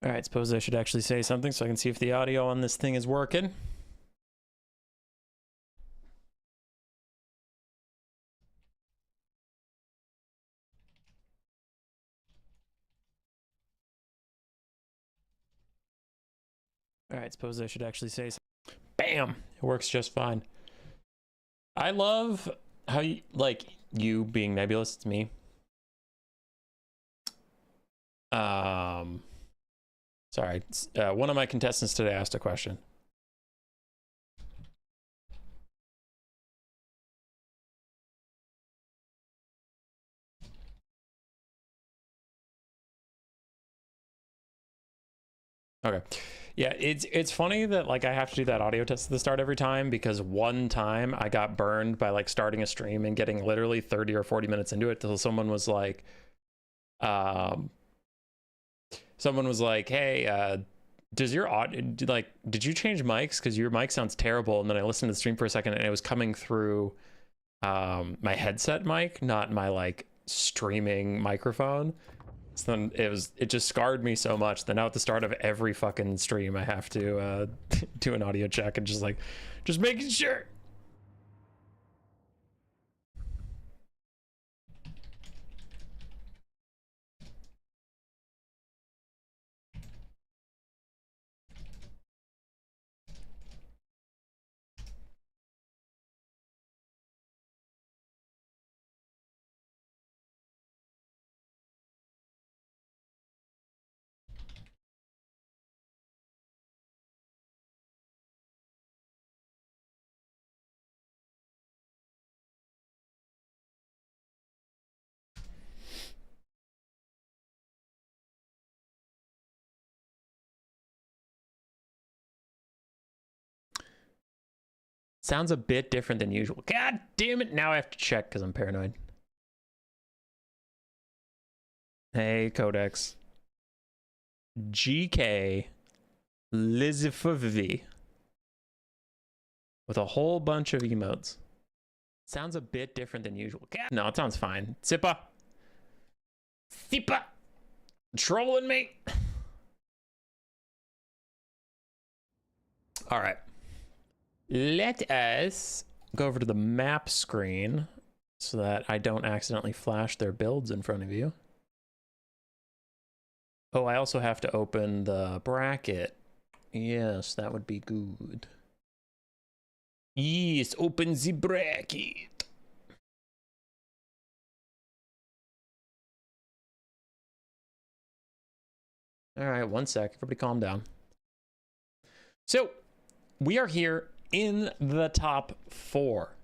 All right, suppose I should actually say something so I can see if the audio on this thing is working. All right, suppose I should actually say something. Bam! It works just fine. I love how you, like, you being Nebulous, it's me. Sorry, one of my contestants today asked a question. Okay. Yeah, it's funny that like I have to do that audio test at the start every time, because one time I got burned by like starting a stream and getting literally 30 or 40 minutes into it till someone was like, hey, does your audio, like, did you change mics? Because your mic sounds terrible. And then I listened to the stream for a second and it was coming through my headset mic, not my like streaming microphone. So then it just scarred me so much that now at the start of every fucking stream I have to do an audio check and just making sure. Sounds a bit different than usual. God damn it. Now I have to check because I'm paranoid. Hey, Codex. GK Lizifovi. With a whole bunch of emotes. Sounds a bit different than usual. God, no, it sounds fine. Sipa. Trolling me. All right. Let us go over to the map screen so that I don't accidentally flash their builds in front of you. Oh, I also have to open the bracket. Yes, that would be good. Yes, open the bracket. All right, one sec. Everybody calm down. So, we are here in the top four.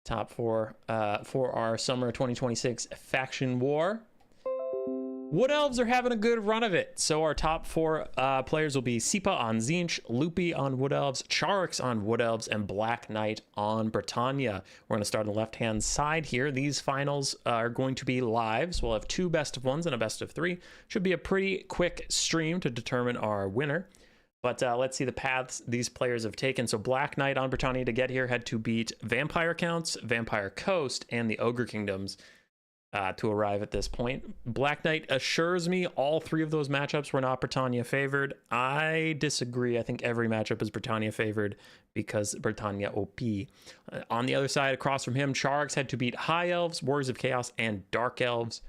For our summer 2026 faction war. Wood Elves are having a good run of it. So our top four players will be Sipa on Tzeentch, Loopy on Wood Elves, Charix on Wood Elves, and Black Knight on Britannia. We're going to start on the left-hand side here. These finals are going to be live, so we'll have two best of ones and a best of three. Should be a pretty quick stream to determine our winner. But let's see the paths these players have taken. So Black Knight on Britannia to get here had to beat Vampire Counts, Vampire Coast, and the Ogre Kingdoms to arrive at this point. Black Knight assures me all three of those matchups were not Britannia favored. I disagree. I think every matchup is Britannia favored because Britannia OP. On the other side, across from him, Charix had to beat High Elves, Warriors of Chaos, and Dark Elves.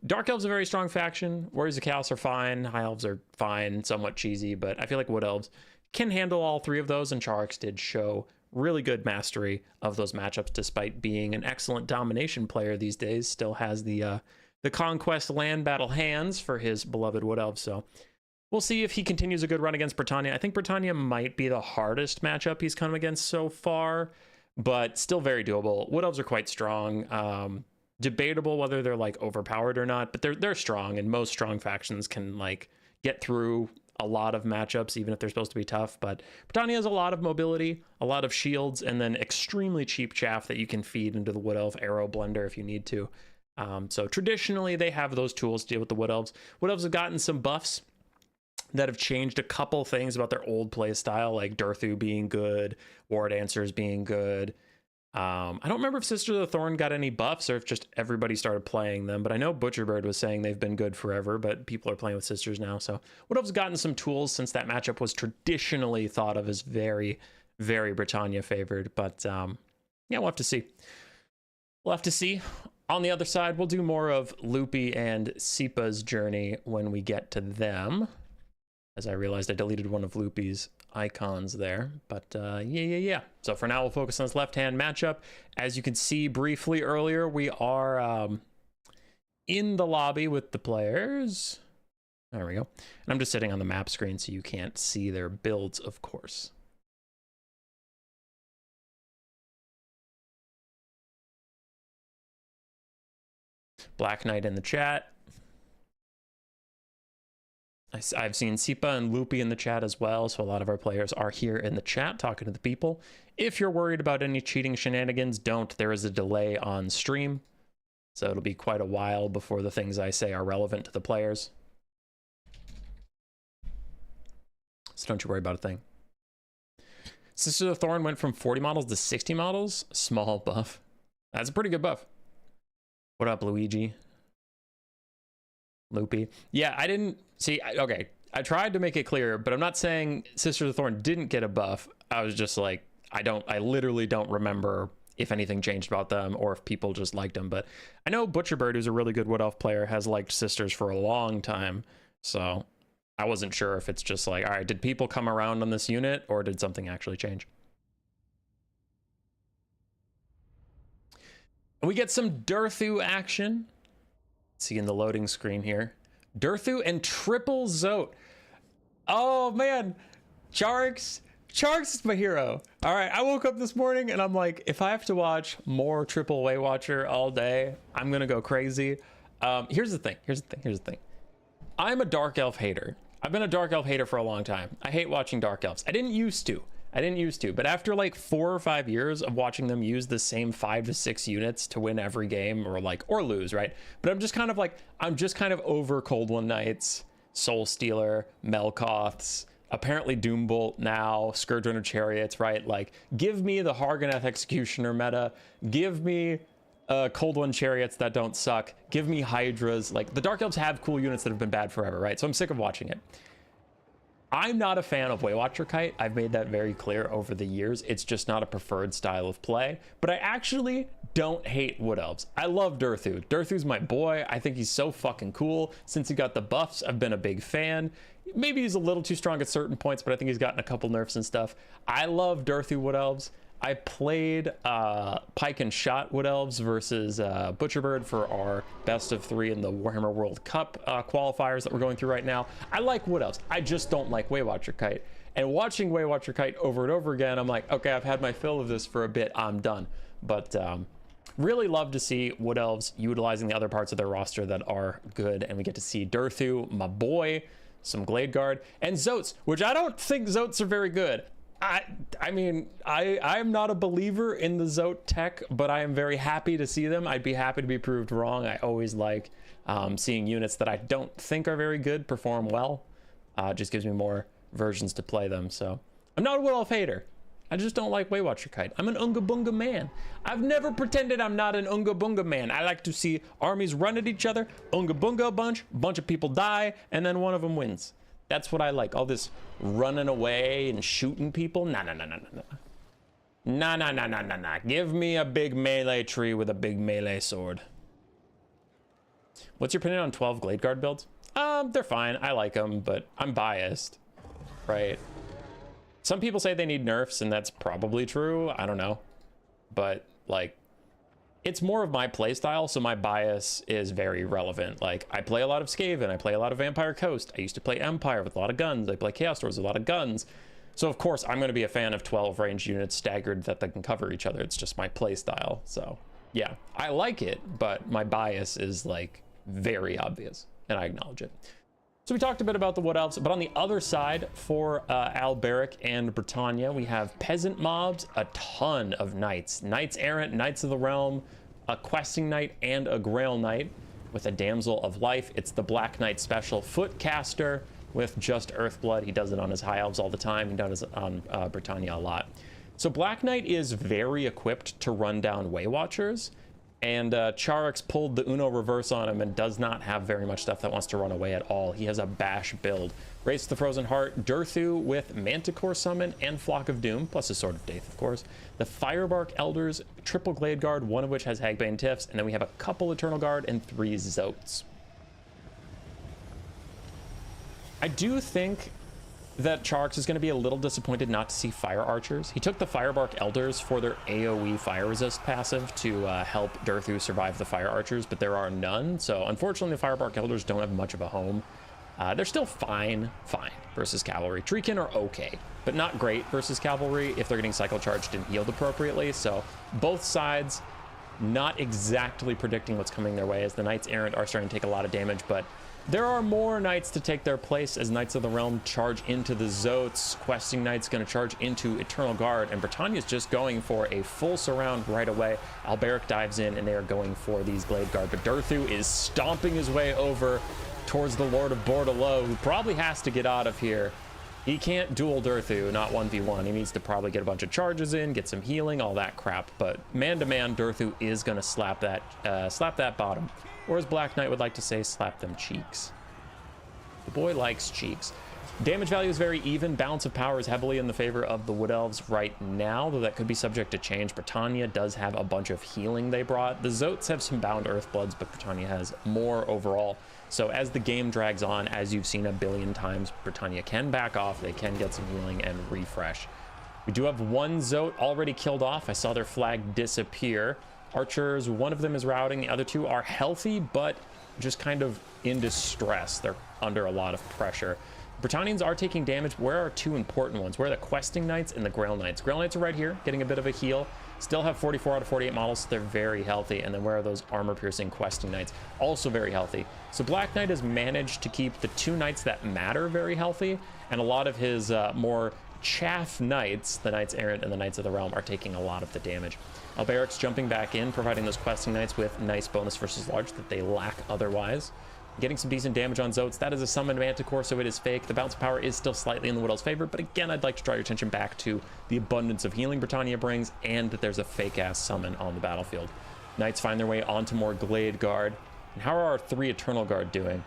Dark Elves are a very strong faction. Warriors of Chaos are fine. High Elves are fine, somewhat cheesy, but I feel like Wood Elves can handle all three of those, and Charix did show really good mastery of those matchups despite being an excellent domination player these days. Still has the Conquest land battle hands for his beloved Wood Elves, so we'll see if he continues a good run against Britannia. I think Britannia might be the hardest matchup he's come against so far, but still very doable. Wood Elves are quite strong. Debatable whether they're like overpowered or not, but they're strong, and most strong factions can like get through a lot of matchups even if they're supposed to be tough. But Britannia has a lot of mobility, a lot of shields, and then extremely cheap chaff that you can feed into the Wood Elf arrow blender if you need to. So traditionally they have those tools to deal with the Wood Elves. Wood Elves have gotten some buffs that have changed a couple things about their old play style, like Durthu being good, War Dancers being good. I don't remember if Sister of the Thorn got any buffs or if just everybody started playing them, but I know Butcherbird was saying they've been good forever, but people are playing with Sisters now. So Wood Elves gotten some tools since that matchup was traditionally thought of as very, very Britannia favored. But yeah, we'll have to see. We'll have to see. On the other side, we'll do more of Loopy and Sipa's journey when we get to them. As I realized I deleted one of Loopy's icons there, but yeah. So for now, we'll focus on this left-hand matchup. As you can see briefly earlier, we are in the lobby with the players. There we go. And I'm just sitting on the map screen so you can't see their builds, of course. Black Knight in the chat. I've seen Sipa and Loopy in the chat as well, so a lot of our players are here in the chat talking to the people. If you're worried about any cheating shenanigans, don't. There is a delay on stream, so it'll be quite a while before the things I say are relevant to the players. So don't you worry about a thing. Sister of the Thorn went from 40 models to 60 models. Small buff. That's a pretty good buff. What up, Luigi? Loopy. Yeah, I didn't see. Okay, I tried to make it clear, but I'm not saying Sister of the Thorn didn't get a buff. I was just like, I literally don't remember if anything changed about them or if people just liked them. But I know Butcherbird, who's a really good Wood Elf player, has liked Sisters for a long time. So I wasn't sure if it's just like, all right, did people come around on this unit or did something actually change? And we get some Durthu action. See in the loading screen here. Durthu and triple Zote. Oh man, Charx is my hero. All right, I woke up this morning and I'm like, if I have to watch more triple Weight Watcher all day, I'm gonna go crazy. Here's the thing. I'm a Dark Elf hater. I've been a Dark Elf hater for a long time. I hate watching Dark Elves. I didn't used to, but after like 4 or 5 years of watching them use the same 5 to 6 units to win every game or lose, right? But I'm just kind of over Cold One Knights, Soul Stealer, Melkoths, apparently Doombolt now, Scourge Runner Chariots, right? Like, give me the Hargoneth Executioner meta, give me Cold One Chariots that don't suck, give me Hydras. Like, the Dark Elves have cool units that have been bad forever, right? So I'm sick of watching it. I'm not a fan of Waywatcher Kite. I've made that very clear over the years. It's just not a preferred style of play. But I actually don't hate Wood Elves. I love Durthu. Durthu's my boy. I think he's so fucking cool. Since he got the buffs, I've been a big fan. Maybe he's a little too strong at certain points, but I think he's gotten a couple nerfs and stuff. I love Durthu Wood Elves. I played Pike and Shot Wood Elves versus Butcherbird for our best of 3 in the Warhammer World Cup qualifiers that we're going through right now. I like Wood Elves. I just don't like Waywatcher Kite. And watching Waywatcher Kite over and over again, I'm like, okay, I've had my fill of this for a bit. I'm done. But really love to see Wood Elves utilizing the other parts of their roster that are good. And we get to see Durthu, my boy, some Glade Guard, and Zotes, which I don't think Zotes are very good. I mean, I'm not a believer in the Zote tech, but I am very happy to see them. I'd be happy to be proved wrong. I always like seeing units that I don't think are very good perform well. It just gives me more versions to play them. So I'm not a Wood Elf hater. I just don't like Waywatcher Kite. I'm an Unga Bunga man. I've never pretended I'm not an Unga Bunga man. I like to see armies run at each other, Unga Bunga a bunch of people die, and then one of them wins. That's what I like. All this running away and shooting people. Nah. Give me a big melee tree with a big melee sword. What's your opinion on 12 Glade Guard builds? They're fine. I like them, but I'm biased, right? Some people say they need nerfs, and that's probably true. I don't know. But, like, it's more of my playstyle, so my bias is very relevant. Like, I play a lot of Skaven, I play a lot of Vampire Coast, I used to play Empire with a lot of guns, I play Chaos Dwarves with a lot of guns. So of course I'm going to be a fan of 12 ranged units staggered that they can cover each other. It's just my playstyle. So yeah, I like it, but my bias is like very obvious, and I acknowledge it. So we talked a bit about the Wood Elves, but on the other side for Alberic and Britannia, we have peasant mobs, a ton of knights. Knights Errant, Knights of the Realm, a questing knight, and a Grail Knight with a Damsel of Life. It's the Black Knight special Footcaster with just Earthblood. He does it on his High Elves all the time. He does it on Britannia a lot. So Black Knight is very equipped to run down Way Watchers, and Charix pulled the Uno reverse on him and does not have very much stuff that wants to run away at all. He has a bash build. Race to the Frozen Heart, Durthu with Manticore Summon and Flock of Doom, plus his Sword of Daith, of course. The Firebark Elders, triple Glade Guard, one of which has Hagbane Tiffs, and then we have a couple Eternal Guard and 3 Zotes. I do think that Charix is going to be a little disappointed not to see Fire Archers. He took the Firebark Elders for their AoE Fire Resist passive to help Durthu survive the Fire Archers, but there are none. So unfortunately, the Firebark Elders don't have much of a home. They're still fine versus Cavalry. Treekin are okay, but not great versus Cavalry if they're getting Cycle Charged and healed appropriately. So both sides not exactly predicting what's coming their way, as the Knights Errant are starting to take a lot of damage, but there are more Knights to take their place as Knights of the Realm charge into the Zotes. Questing Knight's going to charge into Eternal Guard, and Britannia's just going for a full surround right away. Alberic dives in, and they are going for these Glade Guard, but Durthu is stomping his way over towards the Lord of Bordelot, who probably has to get out of here. He can't duel Durthu, not 1v1. He needs to probably get a bunch of charges in, get some healing, all that crap. But man-to-man, Durthu is going to slap that bottom. Or as Black Knight would like to say, slap them cheeks. The boy likes cheeks. Damage value is very even. Balance of power is heavily in the favor of the Wood Elves right now, though that could be subject to change. Britannia does have a bunch of healing they brought. The Zotes have some bound Earthbloods, but Britannia has more overall. So as the game drags on, as you've seen a billion times, Britannia can back off, they can get some healing and refresh. We do have one Zote already killed off. I saw their flag disappear. Archers, one of them is routing, the other two are healthy, but just kind of in distress. They're under a lot of pressure. Britannians are taking damage. Where are 2 important ones? Where are the Questing Knights and the Grail Knights? Grail Knights are right here, getting a bit of a heal. Still have 44 out of 48 models, so they're very healthy. And then where are those armor-piercing Questing Knights? Also very healthy. So Black Knight has managed to keep the 2 Knights that matter very healthy, and a lot of his more chaff Knights, the Knights Errant and the Knights of the Realm, are taking a lot of the damage. Alberic's jumping back in, providing those Questing Knights with nice bonus versus large that they lack otherwise. Getting some decent damage on Zotes. That is a summoned Manticore, so it is fake. The bounce power is still slightly in the Wood Elves' favor, but again, I'd like to draw your attention back to the abundance of healing Britannia brings, and that there's a fake-ass summon on the battlefield. Knights find their way onto more Glade Guard. And how are our 3 Eternal Guard doing?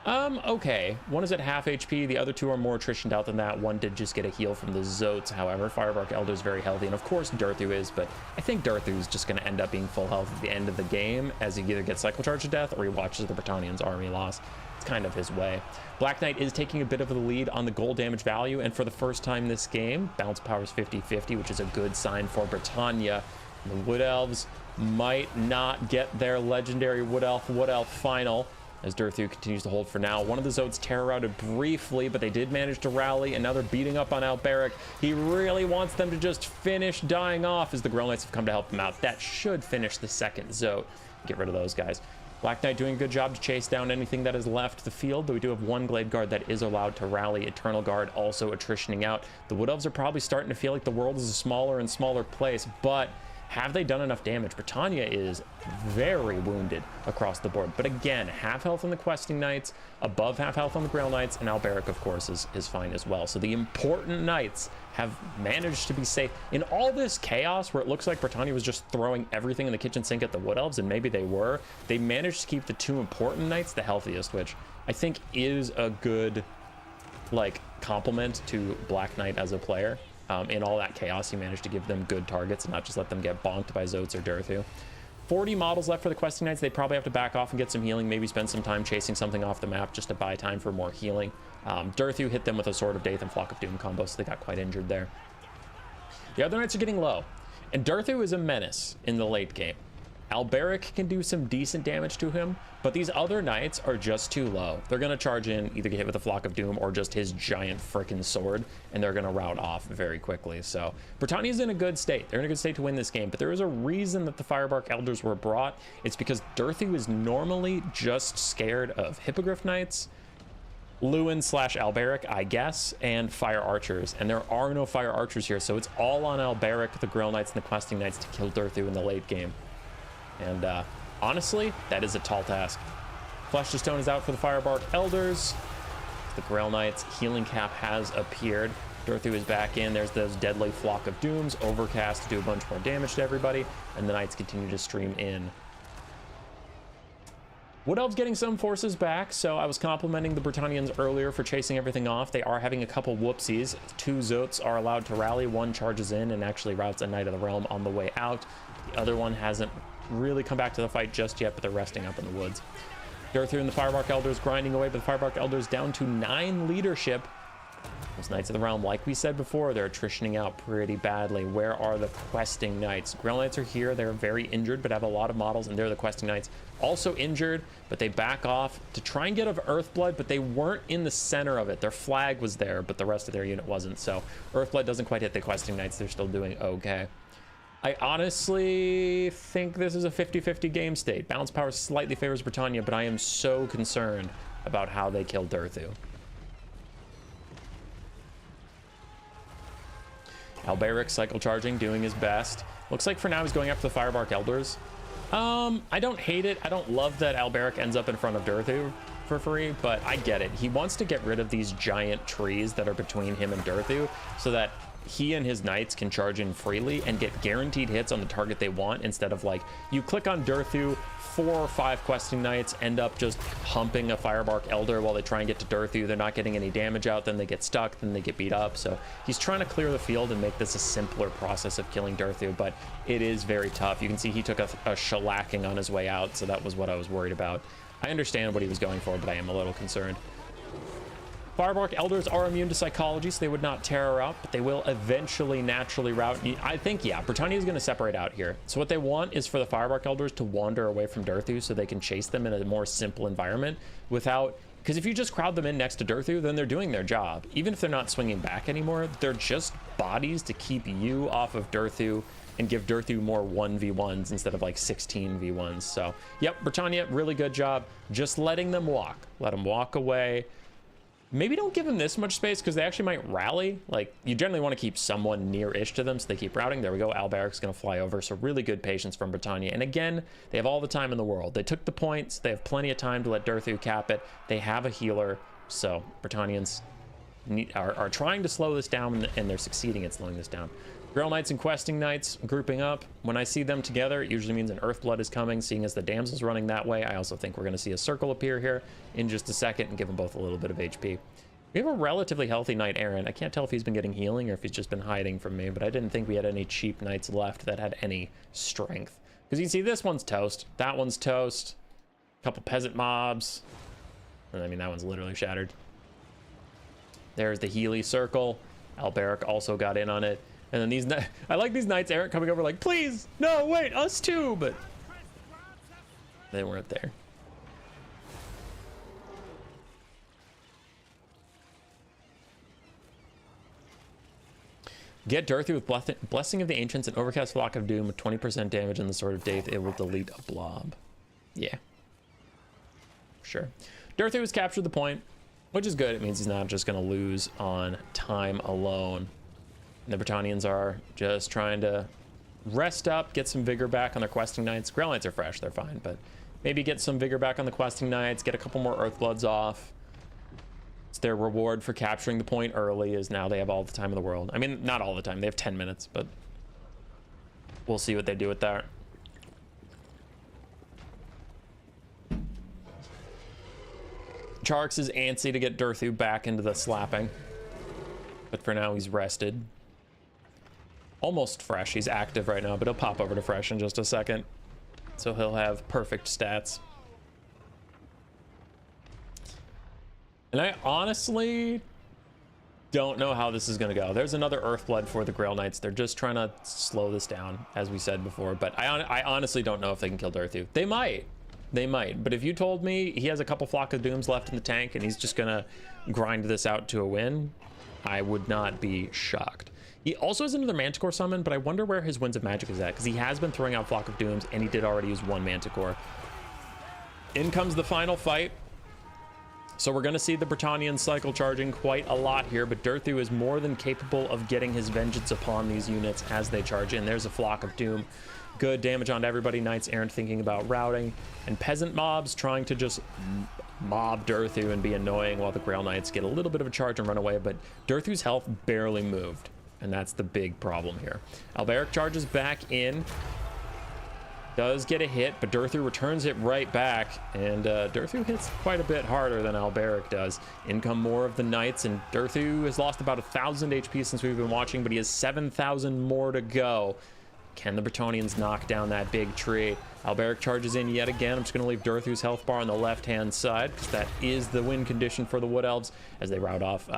Okay. One is at half HP, the other 2 are more attritioned out than that. One did just get a heal from the Zotes, however. Firebark Elder is very healthy, and of course Durthu is, but I think Durthu is just going to end up being full health at the end of the game, as he either gets Cycle Charge to death or he watches the Britannians' army loss. It's kind of his way. Black Knight is taking a bit of the lead on the gold damage value, and for the first time this game, bounce power is 50-50, which is a good sign for Britannia. The Wood Elves might not get their legendary Wood Elf final, as Durthu continues to hold for now. One of the Zotes terror routed briefly, but they did manage to rally, and now they're beating up on Alberic. He really wants them to just finish dying off, as the Grail Knights have come to help him out. That should finish the second Zote. Get rid of those guys. Black Knight doing a good job to chase down anything that has left the field, but we do have one Glade Guard that is allowed to rally. Eternal Guard also attritioning out. The Wood Elves are probably starting to feel like the world is a smaller and smaller place, but have they done enough damage? Britannia is very wounded across the board. But again, half health on the Questing Knights, above half health on the Grail Knights, and Alberic, of course, is fine as well. So the important Knights have managed to be safe. In all this chaos, where it looks like Britannia was just throwing everything in the kitchen sink at the Wood Elves, and maybe they were, they managed to keep the 2 important Knights the healthiest, which I think is a good, like, compliment to Black Knight as a player. In all that chaos, he managed to give them good targets and not just let them get bonked by Zotes or Durthu. 40 models left for the Questing Knights. They probably have to back off and get some healing, maybe spend some time chasing something off the map just to buy time for more healing. Durthu hit them with a Sword of Daith and Flock of Doom combo, so they got quite injured there. The other Knights are getting low, and Durthu is a menace in the late game. Alberic can do some decent damage to him, but these other Knights are just too low. They're going to charge in, either get hit with a Flock of Doom or just his giant frickin' sword, and they're going to rout off very quickly. So Britannia's in a good state. They're in a good state to win this game, but there is a reason that the Firebark Elders were brought. It's because Durthu is normally just scared of Hippogriff Knights, Lewin / Alberic, I guess, and Fire Archers, and there are no Fire Archers here, so it's all on Alberic, the Grail Knights, and the Questing Knights to kill Durthu in the late game. And honestly, that is a tall task. Flesh to Stone is out for the Firebark Elders. The Grail Knights healing cap has appeared. Dorothy is back in. There's those deadly flock of dooms. Overcast to do a bunch more damage to everybody, and the knights continue to stream in. Wood Elves getting some forces back, so I was complimenting the Britannians earlier for chasing everything off. They are having a couple whoopsies. 2 Zotes are allowed to rally. 1 charges in and actually routes a Knight of the Realm on the way out. The other one hasn't really come back to the fight just yet, but they're resting up in the woods. Durthu and the Firebark Elders grinding away, but the Firebark Elders down to 9 leadership. Those Knights of the Realm, like we said before, they're attritioning out pretty badly. Where are the questing Knights? Grail Knights are here. They're very injured, but have a lot of models, and they're the questing Knights. Also injured, but they back off to try and get of Earthblood, but they weren't in the center of it. Their flag was there, but the rest of their unit wasn't. So Earthblood doesn't quite hit the questing Knights. They're still doing okay. I honestly think this is a 50-50 game state. Balance power slightly favors Britannia, but I am so concerned about how they killed Durthu. Alberic cycle charging, doing his best. Looks like for now he's going after the Firebark Elders. I don't hate it. I don't love that Alberic ends up in front of Durthu for free, but I get it. He wants to get rid of these giant trees that are between him and Durthu so that he and his knights can charge in freely and get guaranteed hits on the target they want, instead of like you click on Durthu, 4 or 5 questing knights end up just humping a Firebark Elder while they try and get to Durthu. They're not getting any damage out, then they get stuck, then they get beat up. So he's trying to clear the field and make this a simpler process of killing Durthu, but it is very tough. You can see he took a shellacking on his way out, so that was what I was worried about. I understand what he was going for, but I am a little concerned. Firebark Elders are immune to psychology, so they would not tear her out, but they will eventually naturally route. I think, yeah, Britannia is going to separate out here. So what they want is for the Firebark Elders to wander away from Durthu so they can chase them in a more simple environment without... Because if you just crowd them in next to Durthu, then they're doing their job. Even if they're not swinging back anymore, they're just bodies to keep you off of Durthu and give Durthu more 1v1s instead of like 16v1s. So, yep, Britannia, really good job. Just letting them walk. Let them walk away. Maybe don't give them this much space because they actually might rally. Like, you generally want to keep someone near-ish to them so they keep routing. There we go. Alberic's going to fly over. So really good patience from Britannia. And again, they have all the time in the world. They took the points. They have plenty of time to let Durthu cap it. They have a healer. So Britannians are trying to slow this down, and they're succeeding at slowing this down. Grail Knights and Questing Knights grouping up. When I see them together, it usually means an Earthblood is coming, seeing as the Damsel's running that way. I also think we're going to see a circle appear here in just a second and give them both a little bit of HP. We have a relatively healthy Knight Errant. I can't tell if he's been getting healing or if he's just been hiding from me, but I didn't think we had any cheap Knights left that had any strength. Because you can see this one's toast, that one's toast, a couple peasant mobs, and I mean, that one's literally shattered. There's the Healy circle. Alberic also got in on it. And then these, I like these Knights Errant coming over like, please, no, wait, us too, but they weren't there. Get Durthu with Blessing of the Ancients and Overcast Flock of Doom with 20% damage in the Sword of Death. It will delete a blob. Yeah. Sure. Durthu has captured the point, which is good. It means he's not just going to lose on time alone. And the Britannians are just trying to rest up, get some vigor back on their Questing Knights. Grail Knights are fresh, they're fine, but maybe get some vigor back on the Questing Knights, get a couple more Earthbloods off. It's their reward for capturing the point early, is now they have all the time in the world. I mean, not all the time, they have 10 minutes, but we'll see what they do with that. Charx is antsy to get Durthu back into the slapping, but for now he's rested. Almost fresh. He's active right now, but he'll pop over to fresh in just a second. So he'll have perfect stats. And I honestly don't know how this is going to go. There's another Earthblood for the Grail Knights. They're just trying to slow this down, as we said before. But I honestly don't know if they can kill Durthu. They might. They might. But if you told me he has a couple Flock of Dooms left in the tank and he's just going to grind this out to a win, I would not be shocked. He also has another Manticore summon, but I wonder where his Winds of Magic is at, because he has been throwing out Flock of Dooms, and he did already use one Manticore. In comes the final fight. So we're going to see the Britannians cycle charging quite a lot here, but Durthu is more than capable of getting his vengeance upon these units as they charge in. There's a Flock of Doom. Good damage onto everybody. Knights Errant thinking about routing, and peasant mobs trying to just mob Durthu and be annoying while the Grail Knights get a little bit of a charge and run away, but Durthu's health barely moved, and that's the big problem here. Alberic charges back in, does get a hit, but Durthu returns it right back, and Durthu hits quite a bit harder than Alberic does. In come more of the Knights, and Durthu has lost about 1,000 HP since we've been watching, but he has 7,000 more to go. Can the Bretonnians knock down that big tree? Alberic charges in yet again. I'm just going to leave Durthu's health bar on the left-hand side, because that is the win condition for the Wood Elves, as they rout off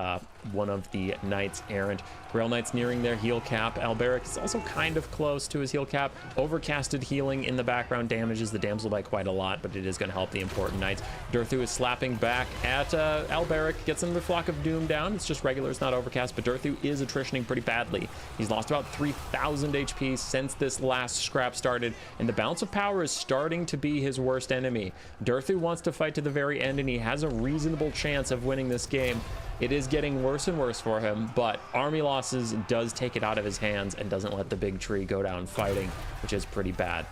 one of the Knights Errant. Grail Knights nearing their heal cap. Alberic is also kind of close to his heal cap. Overcasted healing in the background damages the damsel by quite a lot, but it is going to help the important Knights. Durthu is slapping back at Alberic, gets another Flock of Doom down. It's just regular, it's not overcast, but Durthu is attritioning pretty badly. He's lost about 3,000 HP since this last scrap started, and the balance of power is starting to be his worst enemy. Durthu wants to fight to the very end, and he has a reasonable chance of winning this game. It is getting worse and worse for him, but army losses does take it out of his hands and doesn't let the big tree go down fighting, which is pretty bad.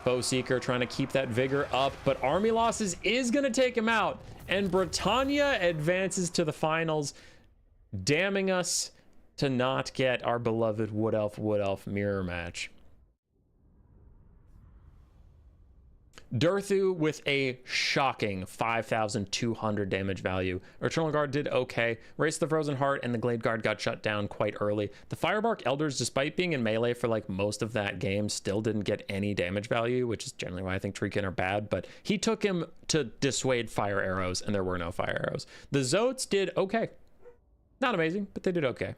Bow Seeker trying to keep that vigor up, but army losses is going to take him out, and Britannia advances to the finals, damning us to not get our beloved Wood Elf mirror match. Durthu with a shocking 5,200 damage value. Eternal Guard did okay. Race of the Frozen Heart and the Glade Guard got shut down quite early. The Firebark Elders, despite being in melee for like most of that game, still didn't get any damage value, which is generally why I think Treekin are bad, but he took him to dissuade fire arrows, and there were no fire arrows. The Zotes did okay. Not amazing, but they did okay.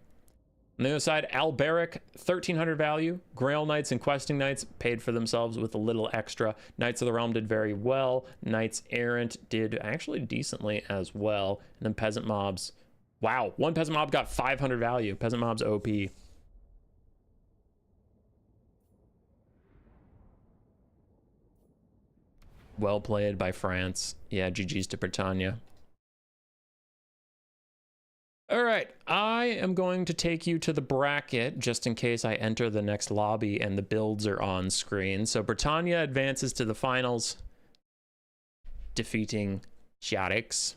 On the other side, Alberic, 1,300 value. Grail Knights and Questing Knights paid for themselves with a little extra. Knights of the Realm did very well. Knights Errant did actually decently as well. And then Peasant Mobs. Wow, one Peasant Mob got 500 value. Peasant Mobs OP. Well played by France. Yeah, GG's to Britannia. All right, I am going to take you to the bracket just in case I enter the next lobby and the builds are on screen. So Britannia advances to the finals, defeating Chiarix.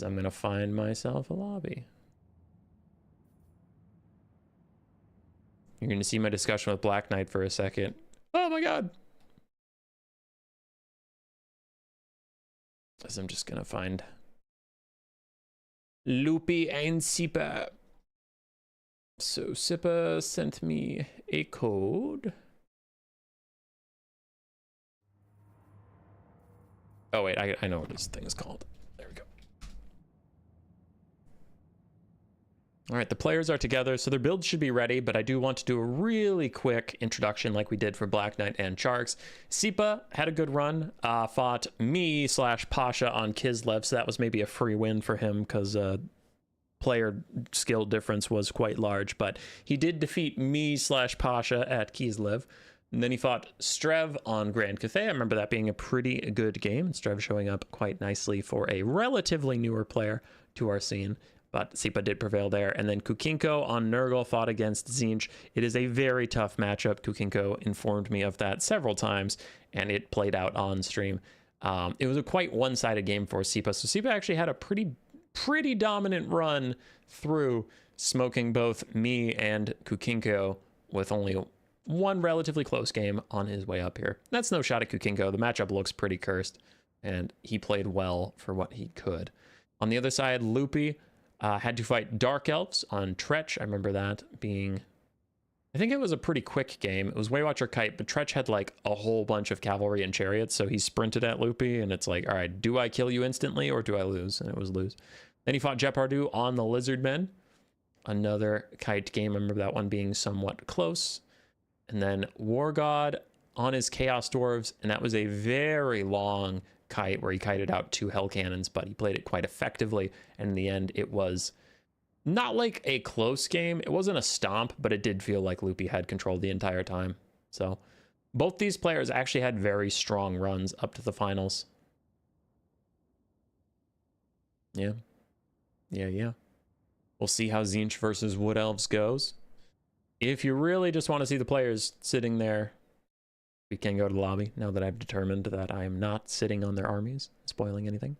I'm going to find myself a lobby. You're going to see my discussion with Black Knight for a second. Oh my god! As I'm just going to find Loopy and Sipa. So Sipa sent me a code. Oh wait, I know what this thing is called. There we go. All right, the players are together, so their builds should be ready, but I do want to do a really quick introduction like we did for Black Knight and Charks. Sipa had a good run, fought me / Pasha on Kislev, so that was maybe a free win for him because player skill difference was quite large, but he did defeat me / Pasha at Kislev. And then he fought Strev on Grand Cathay. I remember that being a pretty good game, and Strev showing up quite nicely for a relatively newer player to our scene. But Sipa did prevail there. And then Kukinko on Nurgle fought against Tzeentch. It is a very tough matchup. Kukinko informed me of that several times, and it played out on stream. It was a quite one-sided game for Sipa. So Sipa actually had a pretty dominant run through, smoking both me and Kukinko with only one relatively close game on his way up here. That's no shot at Kukinko. The matchup looks pretty cursed, and he played well for what he could. On the other side, Loopy had to fight Dark Elves on Tretch. I remember that being, I think it was a pretty quick game. It was Waywatcher Kite, but Tretch had like a whole bunch of cavalry and chariots, so he sprinted at Loopy, and it's like, all right, do I kill you instantly or do I lose? And it was lose. Then he fought Jepardu on the Lizardmen. Another Kite game. I remember that one being somewhat close. And then War God on his Chaos Dwarves, and that was a very long kite where he kited out 2 hell cannons, but he played it quite effectively, and in the end it was not like a close game. It wasn't a stomp, but it did feel like Loopy had control the entire time. So both these players actually had very strong runs up to the finals. Yeah. We'll see how Tzeentch versus Wood Elves goes. If you really just want to see the players sitting there We can go to the lobby now that I've determined that I am not sitting on their armies, spoiling anything.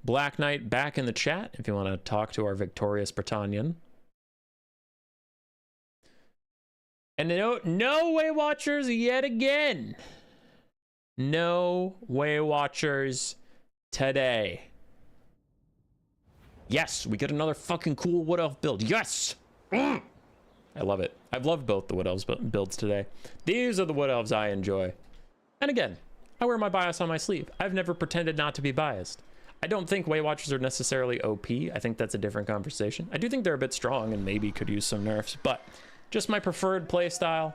Black Knight back in the chat if you want to talk to our victorious Britannian. And no Way Watchers yet again. No Way Watchers today. Yes, we get another fucking cool Wood Elf build. Yes! I love it. I've loved both the Wood Elves builds today. These are the Wood Elves I enjoy. And again, I wear my bias on my sleeve. I've never pretended not to be biased. I don't think Way Watchers are necessarily OP. I think that's a different conversation. I do think they're a bit strong and maybe could use some nerfs, but just my preferred playstyle.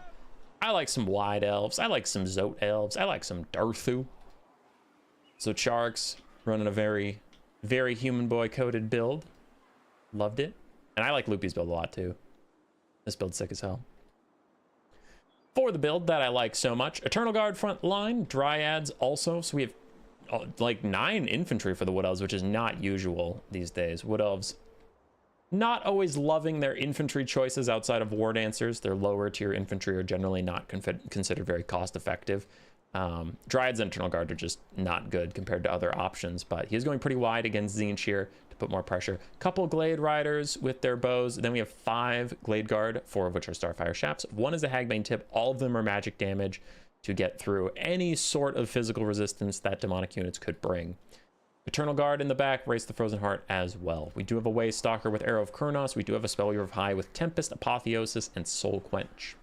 I like some Wide Elves. I like some Zote Elves. I like some Darthu. So Sharks running a very, very human boy coded build. Loved it. And I like Loopy's build a lot too. This build's sick as hell. For the build that I like so much, Eternal Guard front line, Dryads also. So we have like 9 infantry for the Wood Elves, which is not usual these days. Wood Elves not always loving their infantry choices outside of War Dancers. Their lower tier infantry are generally not considered very cost effective. Dryads and Eternal Guard are just not good compared to other options, but he's going pretty wide against Tzeentch here to put more pressure. Couple Glade Riders with their bows. Then we have 5 Glade Guard, 4 of which are Starfire Shafts. 1 is a Hagbane Tip. All of them are magic damage to get through any sort of physical resistance that demonic units could bring. Eternal Guard in the back, Race the Frozen Heart as well. We do have a Way Stalker with Arrow of Kurnos. We do have a Spellweaver of High with Tempest, Apotheosis, and Soul Quench.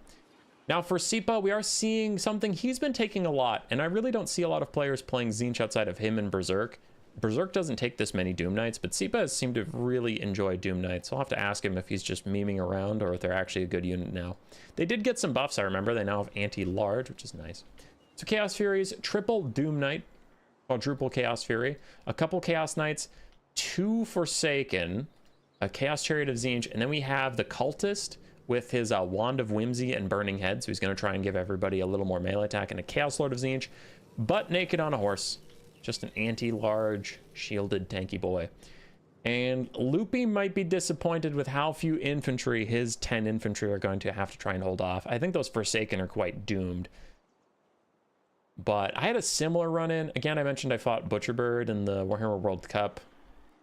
Now for Sipa, we are seeing something he's been taking a lot, and I really don't see a lot of players playing Tzeentch outside of him and Berserk. Berserk doesn't take this many Doom Knights, but Sipa has seemed to really enjoy Doom Knights. So I'll have to ask him if he's just memeing around or if they're actually a good unit now. They did get some buffs, I remember. They now have anti-large, which is nice. So Chaos Furies, triple Doom Knight, quadruple Chaos Fury, a couple Chaos Knights, 2 Forsaken, a Chaos Chariot of Tzeentch, and then we have the Cultist with his Wand of Whimsy and Burning Head. So he's going to try and give everybody a little more melee attack, and a Chaos Lord of Tzeentch, butt naked on a horse. Just an anti-large, shielded, tanky boy. And Loopy might be disappointed with how few infantry his 10 infantry are going to have to try and hold off. I think those Forsaken are quite doomed. But I had a similar run-in. Again, I mentioned I fought Butcherbird in the Warhammer World Cup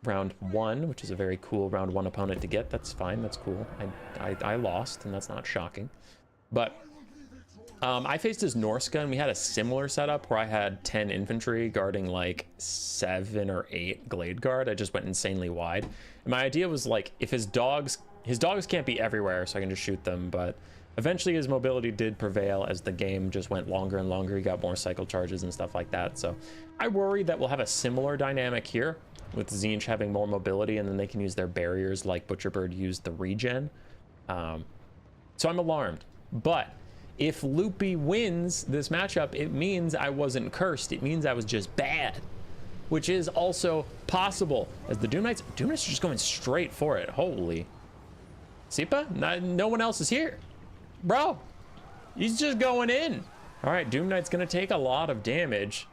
round 1, which is a very cool round 1 opponent to get. That's fine. That's cool. I lost, and that's not shocking. But I faced his Norska, and we had a similar setup where I had 10 infantry guarding like 7 or 8 Glade Guard. I just went insanely wide. And my idea was like, if his dogs can't be everywhere, so I can just shoot them, but eventually his mobility did prevail as the game just went longer and longer. He got more cycle charges and stuff like that. So I worry that we'll have a similar dynamic here with Tzeentch having more mobility, and then they can use their barriers like Butcherbird used the regen. So I'm alarmed. But if Loopy wins this matchup, it means I wasn't cursed. It means I was just bad, which is also possible, as the Doom Knights are just going straight for it. Holy. Sipa? No one else is here. Bro, he's just going in. All right, Doom Knight's gonna take a lot of damage.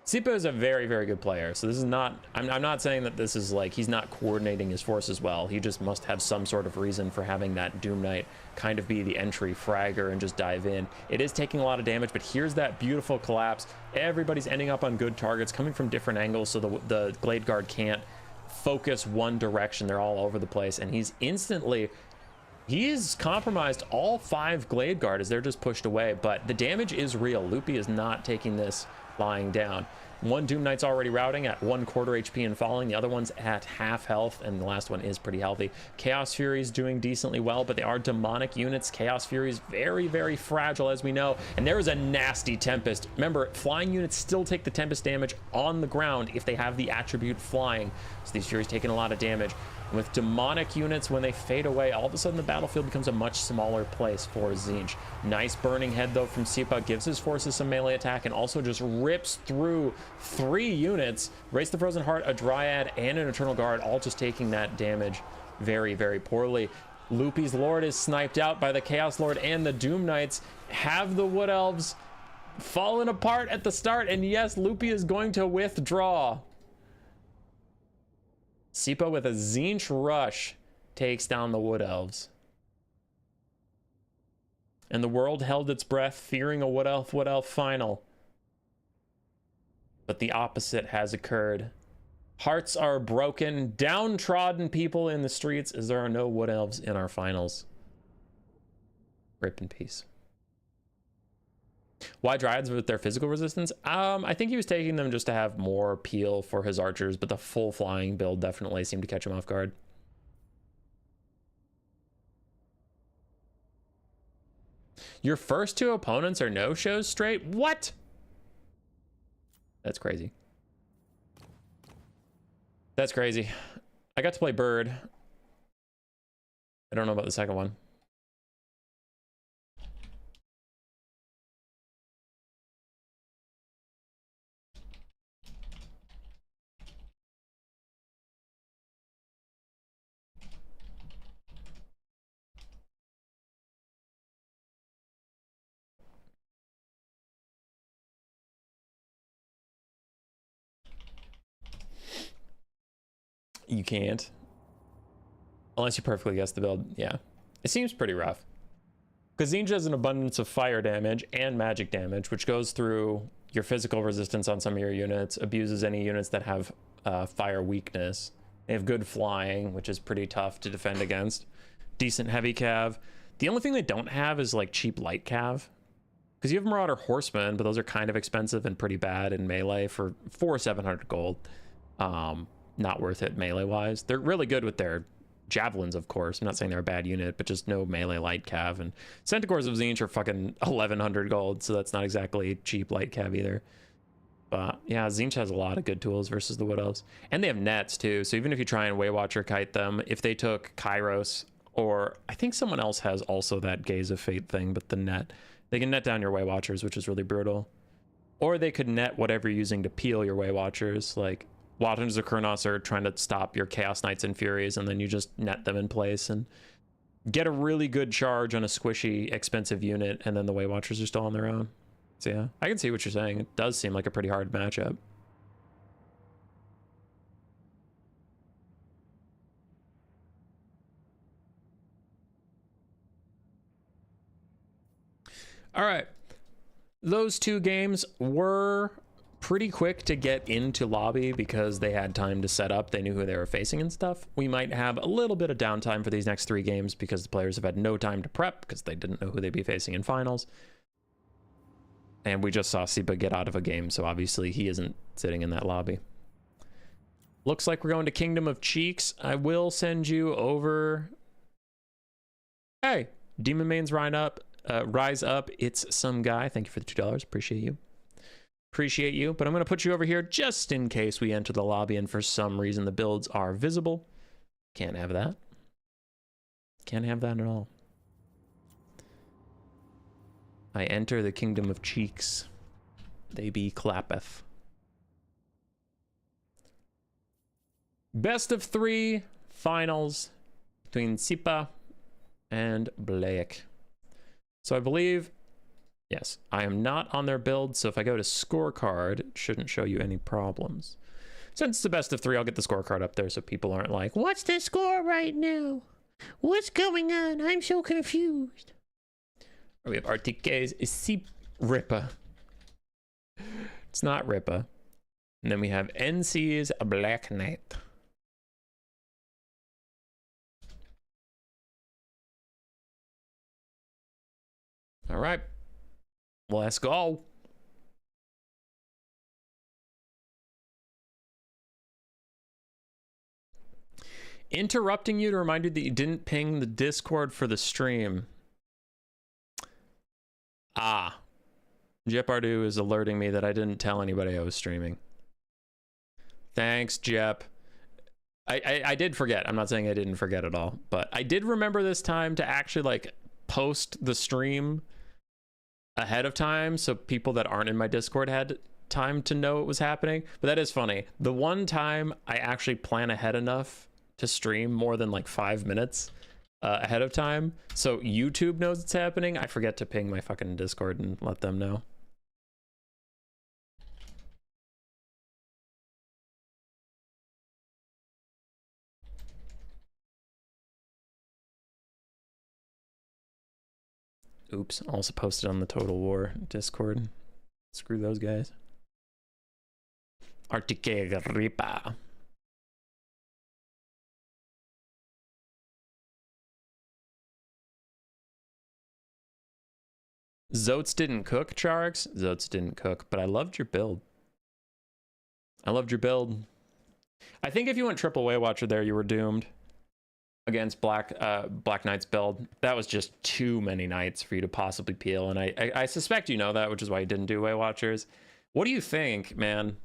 Sipa is a very, very good player. So this is not, I'm not saying that this is like, he's not coordinating his forces well. He just must have some sort of reason for having that Doom Knight kind of be the entry fragger and just dive in. It is taking a lot of damage, but here's that beautiful collapse. Everybody's ending up on good targets, coming from different angles, so the Glade Guard can't focus one direction. They're all over the place, and he's compromised all 5 Glade Guard as they're just pushed away, but the damage is real. Loopy is not taking this lying down. One Doom Knight's already routing at 1/4 HP and falling. The other one's at half health, and the last one is pretty healthy. Chaos Fury's doing decently well, but they are demonic units. Chaos Fury's very, very fragile, as we know, and there is a nasty Tempest. Remember, flying units still take the Tempest damage on the ground if they have the attribute flying, so these Furies taking a lot of damage. With demonic units, when they fade away, all of a sudden the battlefield becomes a much smaller place for Tzeentch. Nice Burning Head, though, from Sipa. Gives his forces some melee attack and also just rips through 3 units. Race the Frozen Heart, a Dryad, and an Eternal Guard, all just taking that damage very, very poorly. Loopy's Lord is sniped out by the Chaos Lord, and the Doom Knights have the Wood Elves fallen apart at the start, and yes, Loopy is going to withdraw. Sipa with a Tzeentch Rush takes down the Wood Elves. And the world held its breath, fearing a Wood Elf final. But the opposite has occurred. Hearts are broken, downtrodden people in the streets as there are no Wood Elves in our finals. Rip in peace. Why Dryads with their physical resistance? I think he was taking them just to have more peel for his archers, but the full flying build definitely seemed to catch him off guard. Your first two opponents are no-shows straight? What? That's crazy. That's crazy. I got to play Bird. I don't know about the second one. You can't. Unless you perfectly guess the build. Yeah. It seems pretty rough. Because Tzeentch has an abundance of fire damage and magic damage, which goes through your physical resistance on some of your units, abuses any units that have fire weakness. They have good flying, which is pretty tough to defend against. Decent heavy cav. The only thing they don't have is like cheap light cav. Because you have Marauder Horsemen, but those are kind of expensive and pretty bad in melee for 700 gold. Not worth it melee-wise. They're really good with their javelins, of course. I'm not saying they're a bad unit, but just no melee light cav. And Centaurs of Tzeentch are fucking 1100 gold, so that's not exactly cheap light cav either. But yeah, Tzeentch has a lot of good tools versus the Wood Elves. And they have nets too, so even if you try and Waywatcher kite them, if they took Kairos, or I think someone else has also that Gaze of Fate thing, but the net, they can net down your Waywatchers, which is really brutal. Or they could net whatever you're using to peel your Waywatchers, like Watchers of Kurnos are trying to stop your Chaos Knights and Furies, and then you just net them in place and get a really good charge on a squishy, expensive unit, and then the Waywatchers are still on their own. So yeah, I can see what you're saying. It does seem like a pretty hard matchup. All right. Those two games were pretty quick to get into lobby because they had time to set up. They knew who they were facing and stuff. We might have a little bit of downtime for these next three games because the players have had no time to prep because they didn't know who they'd be facing in finals. And we just saw Sipa get out of a game, so obviously he isn't sitting in that lobby. Looks like we're going to Kingdom of Cheeks. I will send you over. Hey, Demon Mains Rise Up. It's some guy. Thank you for the $2. Appreciate you. Appreciate you, but I'm going to put you over here just in case we enter the lobby and for some reason the builds are visible. Can't have that. Can't have that at all. I enter the Kingdom of Cheeks. They be clappeth. Best of 3 finals between Sipa and Blake. So I believe, yes, I am not on their build, so if I go to scorecard, it shouldn't show you any problems. Since it's the best of 3, I'll get the scorecard up there so people aren't like, what's the score right now? What's going on? I'm so confused. We have RTK's Sip Rippa. It's not Rippa. And then we have NC's Black Knight. All right. Let's go. Interrupting you to remind you that you didn't ping the Discord for the stream. Ah. Jepardu is alerting me that I didn't tell anybody I was streaming. Thanks, Jep. I did forget. I'm not saying I didn't forget at all, but I did remember this time to actually like post the stream ahead of time so people that aren't in my Discord had time to know it was happening. But that is funny. The one time I actually plan ahead enough to stream more than like 5 minutes ahead of time so YouTube knows it's happening, I forget to ping my fucking Discord and let them know. Oops, also posted on the Total War Discord. Screw those guys. Artique Ripa. Zotes didn't cook, Charx. Zotes didn't cook, but I loved your build. I loved your build. I think if you went triple Way Watcher there, you were doomed against Black Knight's build. That was just too many knights for you to possibly peel, and I suspect you know that, which is why you didn't do Way Watchers. What do you think, man?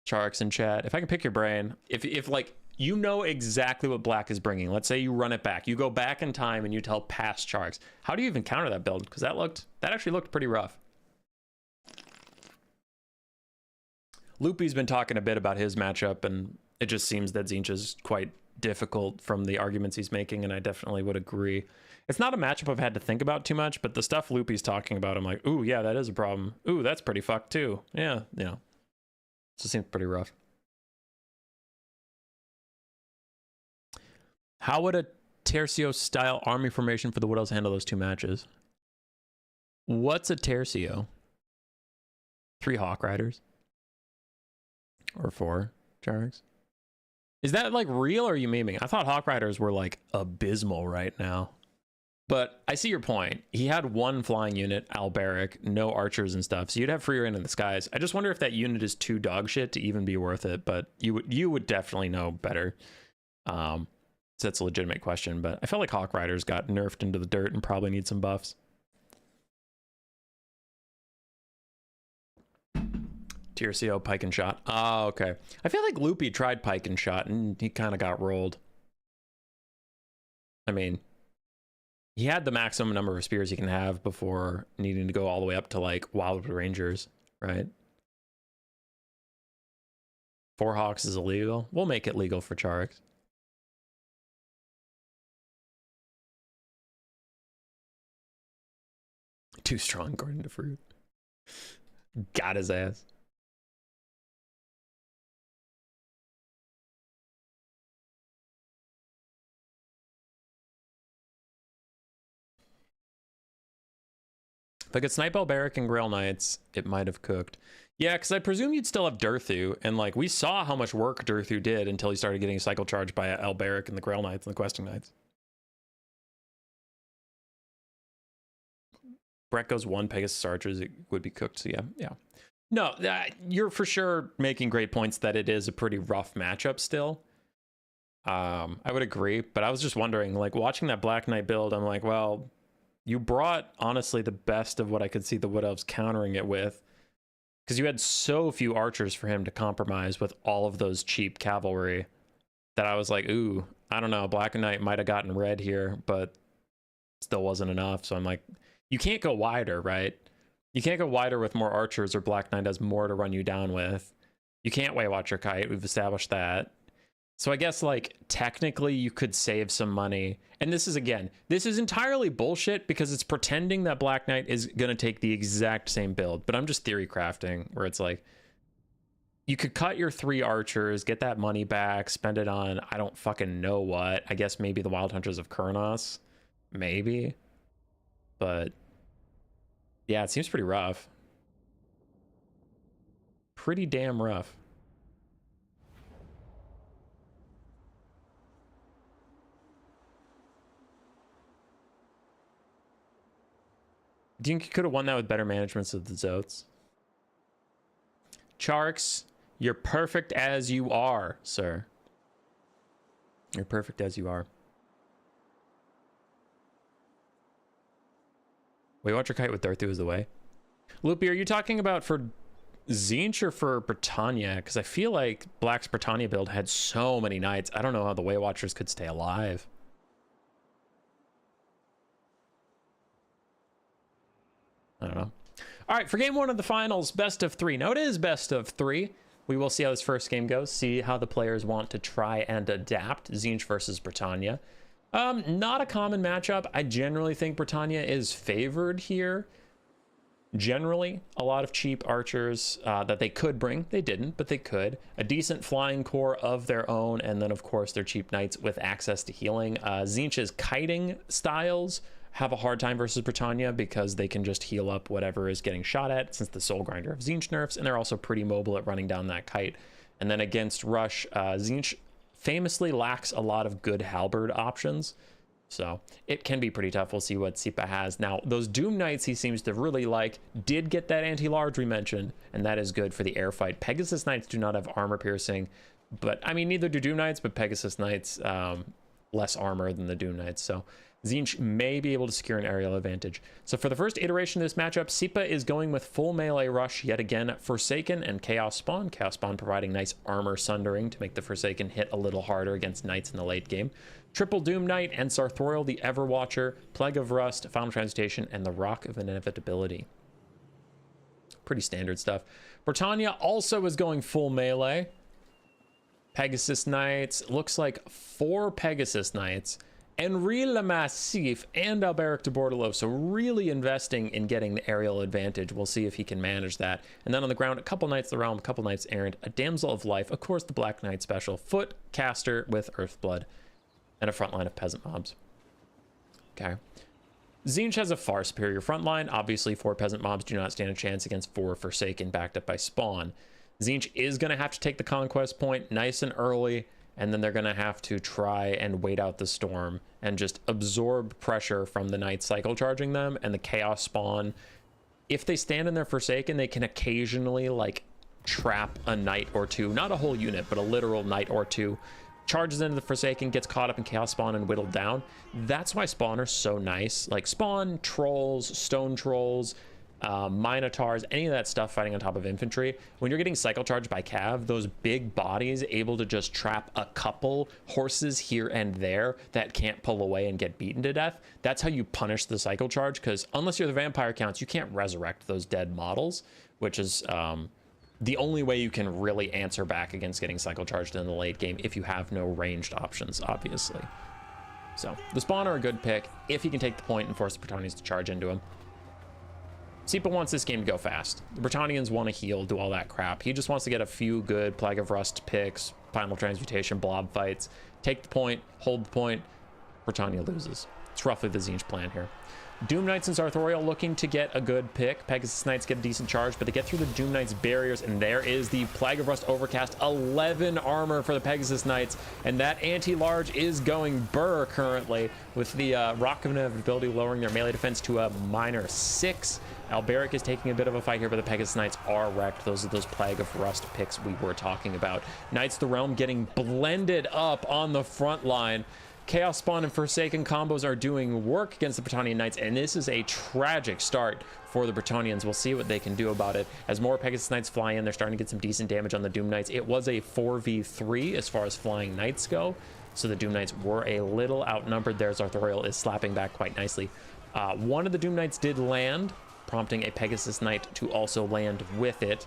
Charx in chat, if I can pick your brain, if like you know exactly what Black is bringing, let's say you run it back, you go back in time and you tell past Charx, how do you even counter that build? Because that actually looked pretty rough. Loopy's been talking a bit about his matchup, and it just seems that Tzeentch is quite difficult from the arguments he's making, and I definitely would agree. It's not a matchup I've had to think about too much, but the stuff Loopy's talking about, I'm like, ooh, yeah, that is a problem. Ooh, that's pretty fucked too. Yeah, yeah. So it seems pretty rough. How would a Tercio style army formation for the Wood Elves handle those two matches? What's a Tercio? 3 Hawk Riders? Or 4 Charx? Is that like real or are you memeing? I thought Hawk Riders were like abysmal right now. But I see your point. He had 1 flying unit, Alberic, no archers and stuff, so you'd have free reign in the skies. I just wonder if that unit is too dog shit to even be worth it, but you would definitely know better. So that's a legitimate question, but I felt like Hawk Riders got nerfed into the dirt and probably need some buffs. Tercio, Pike and Shot. Oh, okay. I feel like Loopy tried Pike and Shot and he kind of got rolled. I mean, he had the maximum number of spears he can have before needing to go all the way up to like Wild Rangers, right? 4 Hawks is illegal. We'll make it legal for Charx. Too strong according to Fruit. Got his ass. If I could snipe Alberic and Grail Knights, it might have cooked. Yeah, because I presume you'd still have Durthu, and like we saw how much work Durthu did until he started getting cycle charged by Alberic and the Grail Knights and the Questing Knights. Brett goes 1 Pegasus Archers, it would be cooked, so yeah. No, you're for sure making great points that it is a pretty rough matchup still. I would agree, but I was just wondering, like watching that Black Knight build, I'm like, well, you brought honestly the best of what I could see the Wood Elves countering it with, because you had so few archers for him to compromise with all of those cheap cavalry that I was like, ooh, I don't know, Black Knight might have gotten red here, but still wasn't enough. So I'm like, you can't go wider, right? You can't go wider with more archers, or Black Knight has more to run you down with. You can't Way Watcher Kite, we've established that. So I guess like technically you could save some money. And this is, again, this is entirely bullshit because it's pretending that Black Knight is going to take the exact same build. But I'm just theory crafting where it's like, you could cut your 3 archers, get that money back, spend it on, I don't fucking know what. I guess maybe the Wild Hunters of Kurnos, maybe. But yeah, it seems pretty rough. Pretty damn rough. Do you think you could have won that with better managements of the Zotes? Charx, you're perfect as you are, sir. You're perfect as you are. Way Watcher Kite with Durthu is the way. Loopy, are you talking about for Tzeentch or for Britannia? Because I feel like Black's Britannia build had so many knights. I don't know how the Way Watchers could stay alive. I don't know. All right, for game 1 of the finals, best of 3. Now it is best of 3. We will see how this first game goes, see how the players want to try and adapt. Tzeentch versus Britannia. Not a common matchup. I generally think Britannia is favored here. Generally, a lot of cheap archers that they could bring. They didn't, but they could. A decent flying corps of their own, and then, of course, their cheap knights with access to healing. Tzeentch's kiting styles have a hard time versus Britannia because they can just heal up whatever is getting shot at since the Soul Grinder of Tzeentch nerfs, and they're also pretty mobile at running down that kite. And then against Rush, Tzeentch famously lacks a lot of good halberd options, so it can be pretty tough. We'll see what Sipa has. Now, those Doom Knights he seems to really like did get that anti-large we mentioned, and that is good for the air fight. Pegasus Knights do not have armor piercing, but I mean, neither do Doom Knights, but Pegasus Knights less armor than the Doom Knights, so Tzeentch may be able to secure an aerial advantage. So for the first iteration of this matchup, Sipa is going with full melee rush yet again, Forsaken and Chaos Spawn. Chaos Spawn providing nice armor sundering to make the Forsaken hit a little harder against Knights in the late game. Triple Doom Knight and Sartorial the Everwatcher, Plague of Rust, Final Transmutation, and the Rock of Inevitability. Pretty standard stuff. Britannia also is going full melee. Pegasus Knights, looks like 4 Pegasus Knights, Henri Le Massif and Alberic de Bordelot, so really investing in getting the aerial advantage. We'll see if he can manage that. And then on the ground, a couple Knights of the Realm, a couple Knights Errant, a Damsel of Life, of course the Black Knight special, Foot Caster with Earthblood, and a front line of peasant mobs. Okay. Tzeentch has a far superior front line. Obviously, 4 peasant mobs do not stand a chance against 4 Forsaken backed up by Spawn. Tzeentch is going to have to take the conquest point nice and early, and then they're going to have to try and wait out the storm and just absorb pressure from the Knights cycle charging them and the Chaos Spawn. If they stand in their Forsaken, they can occasionally like trap a Knight or two, not a whole unit, but a literal Knight or two, charges into the Forsaken, gets caught up in Chaos Spawn and whittled down. That's why Spawn are so nice. Like Spawn, Trolls, Stone Trolls, Minotaurs, any of that stuff fighting on top of infantry, when you're getting cycle charged by cav, those big bodies able to just trap a couple horses here and there that can't pull away and get beaten to death, that's how you punish the cycle charge, because unless you're the vampire counts, you can't resurrect those dead models, which is the only way you can really answer back against getting cycle charged in the late game if you have no ranged options, obviously. So the Spawn are a good pick if he can take the point and force the Britannians to charge into him. Sipa wants this game to go fast. The Britannians want to heal, do all that crap. He just wants to get a few good Plague of Rust picks, Final Transmutation, blob fights, take the point, hold the point, Britannia loses. It's roughly the Tzeentch plan here. Doom Knights and Sartorial looking to get a good pick. Pegasus Knights get a decent charge, but they get through the Doom Knights barriers, and there is the Plague of Rust Overcast. 11 armor for the Pegasus Knights, and that anti-large is going burr currently, with the Rock of Inevitability lowering their melee defense to a -6. Alberic is taking a bit of a fight here, but the Pegasus Knights are wrecked. Those are those Plague of Rust picks we were talking about. Knights of the Realm getting blended up on the front line. Chaos Spawn and Forsaken combos are doing work against the Britannian Knights, and this is a tragic start for the Britannians. We'll see what they can do about it. As more Pegasus Knights fly in, they're starting to get some decent damage on the Doom Knights. It was a 4v3 as far as flying Knights go, so the Doom Knights were a little outnumbered there. Sartorial is slapping back quite nicely. One of the Doom Knights did land, prompting a Pegasus Knight to also land with it.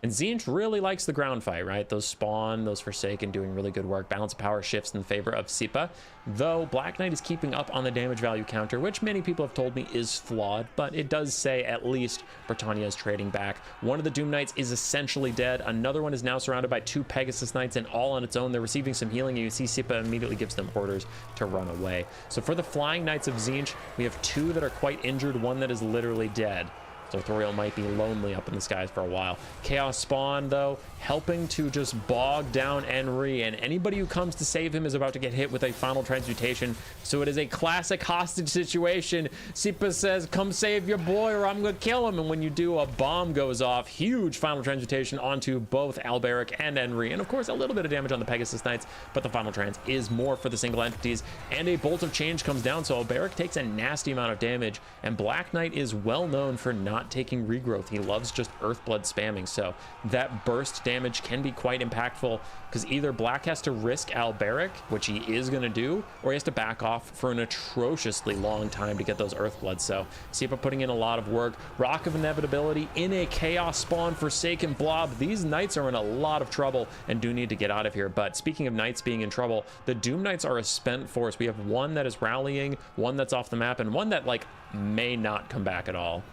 And Tzeentch really likes the ground fight, right? Those Spawn, those Forsaken doing really good work. Balance of power shifts in favor of Sipa, though Black Knight is keeping up on the damage value counter, which many people have told me is flawed, but it does say at least Britannia is trading back. One of the Doom Knights is essentially dead. Another one is now surrounded by 2 Pegasus Knights, and all on its own. They're receiving some healing, and you see Sipa immediately gives them orders to run away. So for the Flying Knights of Tzeentch, we have 2 that are quite injured, one that is literally dead. Sartorial might be lonely up in the skies for a while. Chaos Spawn, though, helping to just bog down Henri, and anybody who comes to save him is about to get hit with a Final Transmutation, so it is a classic hostage situation. Sipa says, come save your boy or I'm gonna kill him, and when you do, a bomb goes off. Huge Final Transmutation onto both Alberic and Henri, and of course a little bit of damage on the Pegasus Knights, but the Final Trans is more for the single entities, and a Bolt of Change comes down, so Alberic takes a nasty amount of damage, and Black Knight is well known for not taking regrowth. He loves just Earthblood spamming, so that burst damage can be quite impactful, because either Black has to risk Alberic, which he is going to do, or he has to back off for an atrociously long time to get those Earthbloods. So Sipa putting in a lot of work. Rock of Inevitability in a Chaos Spawn Forsaken blob. These Knights are in a lot of trouble and do need to get out of here. But speaking of Knights being in trouble, the Doom Knights are a spent force. We have one that is rallying, one that's off the map, and one that like may not come back at all.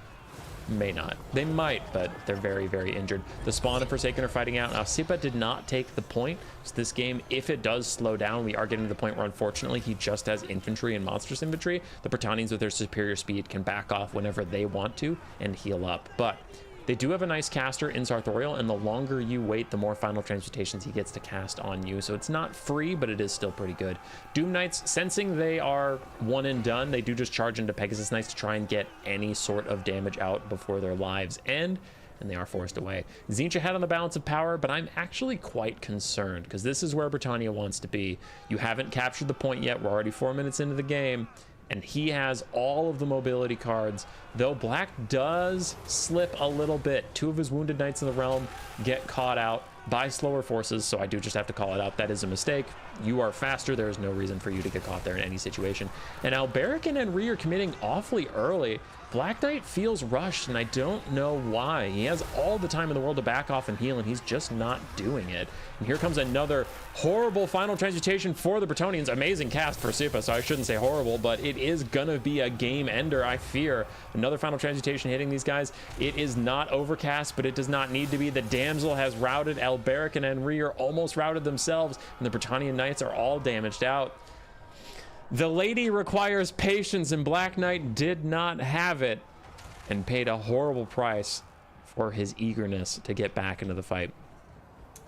may not. They might, but they're very, very injured. The Spawn and Forsaken are fighting out. Now, Sipa did not take the point. So this game, if it does slow down, we are getting to the point where, unfortunately, he just has infantry and monstrous infantry. The Bretonnians, with their superior speed, can back off whenever they want to and heal up. But they do have a nice caster in Sartorial, and the longer you wait, the more final transmutations he gets to cast on you. So it's not free, but it is still pretty good. Doom Knights, sensing they are one and done, they do just charge into Pegasus Knights to try and get any sort of damage out before their lives end, and they are forced away. Tzeentch ahead on the balance of power, but I'm actually quite concerned, because this is where Britannia wants to be. You haven't captured the point yet. We're already 4 minutes into the game, and he has all of the mobility cards, though Black does slip a little bit. 2 of his wounded knights in the realm get caught out by slower forces, so I do just have to call it out. That is a mistake. You are faster. There is no reason for you to get caught there in any situation. And Alberic and Henry are committing awfully early. Black Knight feels rushed, and I don't know why. He has all the time in the world to back off and heal, and he's just not doing it. And here comes another horrible final transmutation for the Bretonnians. Amazing cast for Sipa, so I shouldn't say horrible, but it is gonna be a game ender, I fear. Another final transmutation hitting these guys. It is not overcast, but it does not need to be. The Damsel has routed. Alberic and Henry are almost routed themselves, and the Bretonnian Knights are all damaged out. The lady requires patience, and Black Knight did not have it and paid a horrible price for his eagerness to get back into the fight.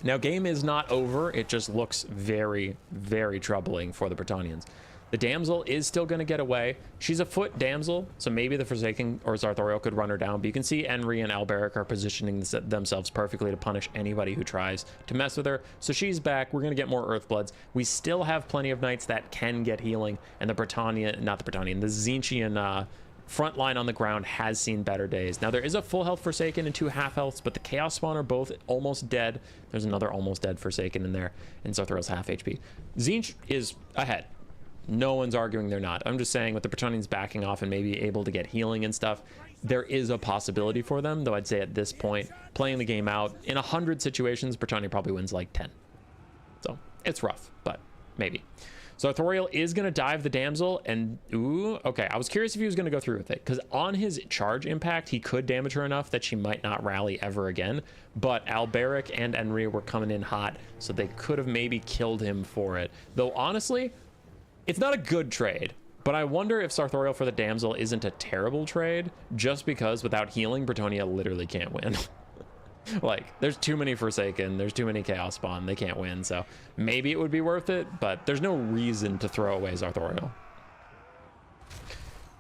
Now, game is not over. It just looks very, very troubling for the Bretonnians. The Damsel is still going to get away. She's a foot Damsel, so maybe the Forsaken or Sartorial could run her down, but you can see Henry and Alberic are positioning themselves perfectly to punish anybody who tries to mess with her. So she's back. We're going to get more Earthbloods. We still have plenty of knights that can get healing, and the Bretonnian, not the Bretonnian, the Tzeentchian front line on the ground has seen better days. Now, there is a full health Forsaken and 2 half healths, but the Chaos Spawn are both almost dead. There's another almost dead Forsaken in there, and Sartorial's half HP. Tzeentch is ahead. No one's arguing they're not. I'm just saying, with the Bretonnians backing off and maybe able to get healing and stuff, there is a possibility for them, though I'd say at this point, playing the game out, in 100 situations, Britannia probably wins like 10. So it's rough, but maybe. So Sartorial is going to dive the Damsel, and ooh, okay, I was curious if he was going to go through with it, because on his charge impact, he could damage her enough that she might not rally ever again, but Alberic and Henry were coming in hot, so they could have maybe killed him for it. Though honestly, it's not a good trade, but I wonder if Sartorial for the Damsel isn't a terrible trade, just because without healing, Bretonnia literally can't win. Like, there's too many Forsaken, there's too many Chaos Spawn, they can't win, so maybe it would be worth it, but there's no reason to throw away Sartorial.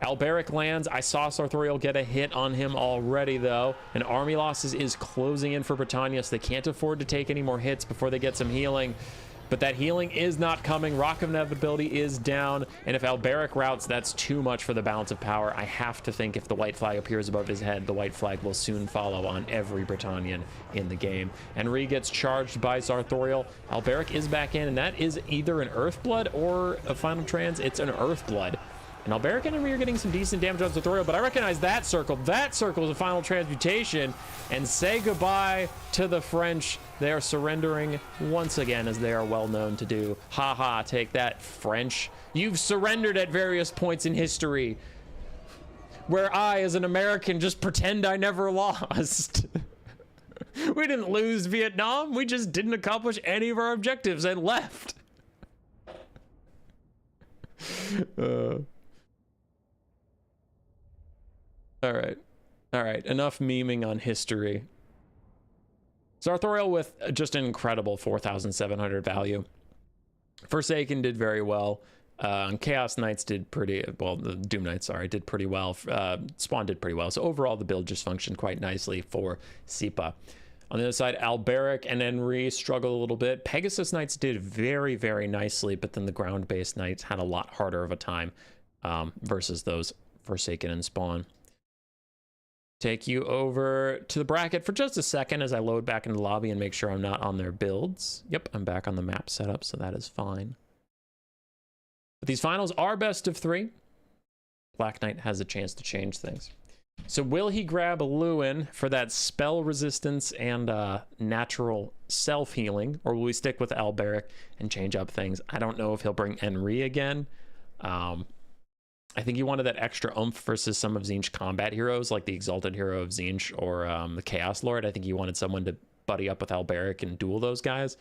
Alberic lands. I saw Sartorial get a hit on him already, though, and army losses is closing in for Britannia, so they can't afford to take any more hits before they get some healing. But that healing is not coming. Rock of Inevitability is down, and if Alberic routes, that's too much for the balance of power. I have to think if the white flag appears above his head, the white flag will soon follow on every Bretonnian in the game. Henry gets charged by Sartorial. Alberic is back in, and that is either an Earthblood or a final trans. It's an Earthblood. And Alberic and Henry are getting some decent damage on Sartorial, but I recognize that circle. That circle is a final transmutation. And say goodbye to the French. They are surrendering once again, as they are well known to do. Ha ha, take that, French. You've surrendered at various points in history, where I, as an American, just pretend I never lost. We didn't lose Vietnam. We just didn't accomplish any of our objectives and left. All right, enough memeing on history. Sartorial with just an incredible 4,700 value. Forsaken did very well. Chaos Knights did pretty well. The Doom Knights, sorry, did pretty well. Spawn did pretty well. So overall, the build just functioned quite nicely for Sipa. On the other side, Alberic and Henry struggled a little bit. Pegasus Knights did very, very nicely, but then the ground-based Knights had a lot harder of a time versus those Forsaken and Spawn. Take you over to the bracket for just a second as I load back into the lobby and make sure I'm not on their builds. Yep, I'm back on the map setup, so that is fine. But these finals are best of 3. Black Knight has a chance to change things. So will he grab Lewin for that spell resistance and natural self-healing, or will we stick with Alberic and change up things? I don't know if he'll bring Henry again. I think he wanted that extra oomph versus some of Tzeentch combat heroes, like the Exalted Hero of Tzeentch or the Chaos Lord. I think he wanted someone to buddy up with Alberic and duel those guys.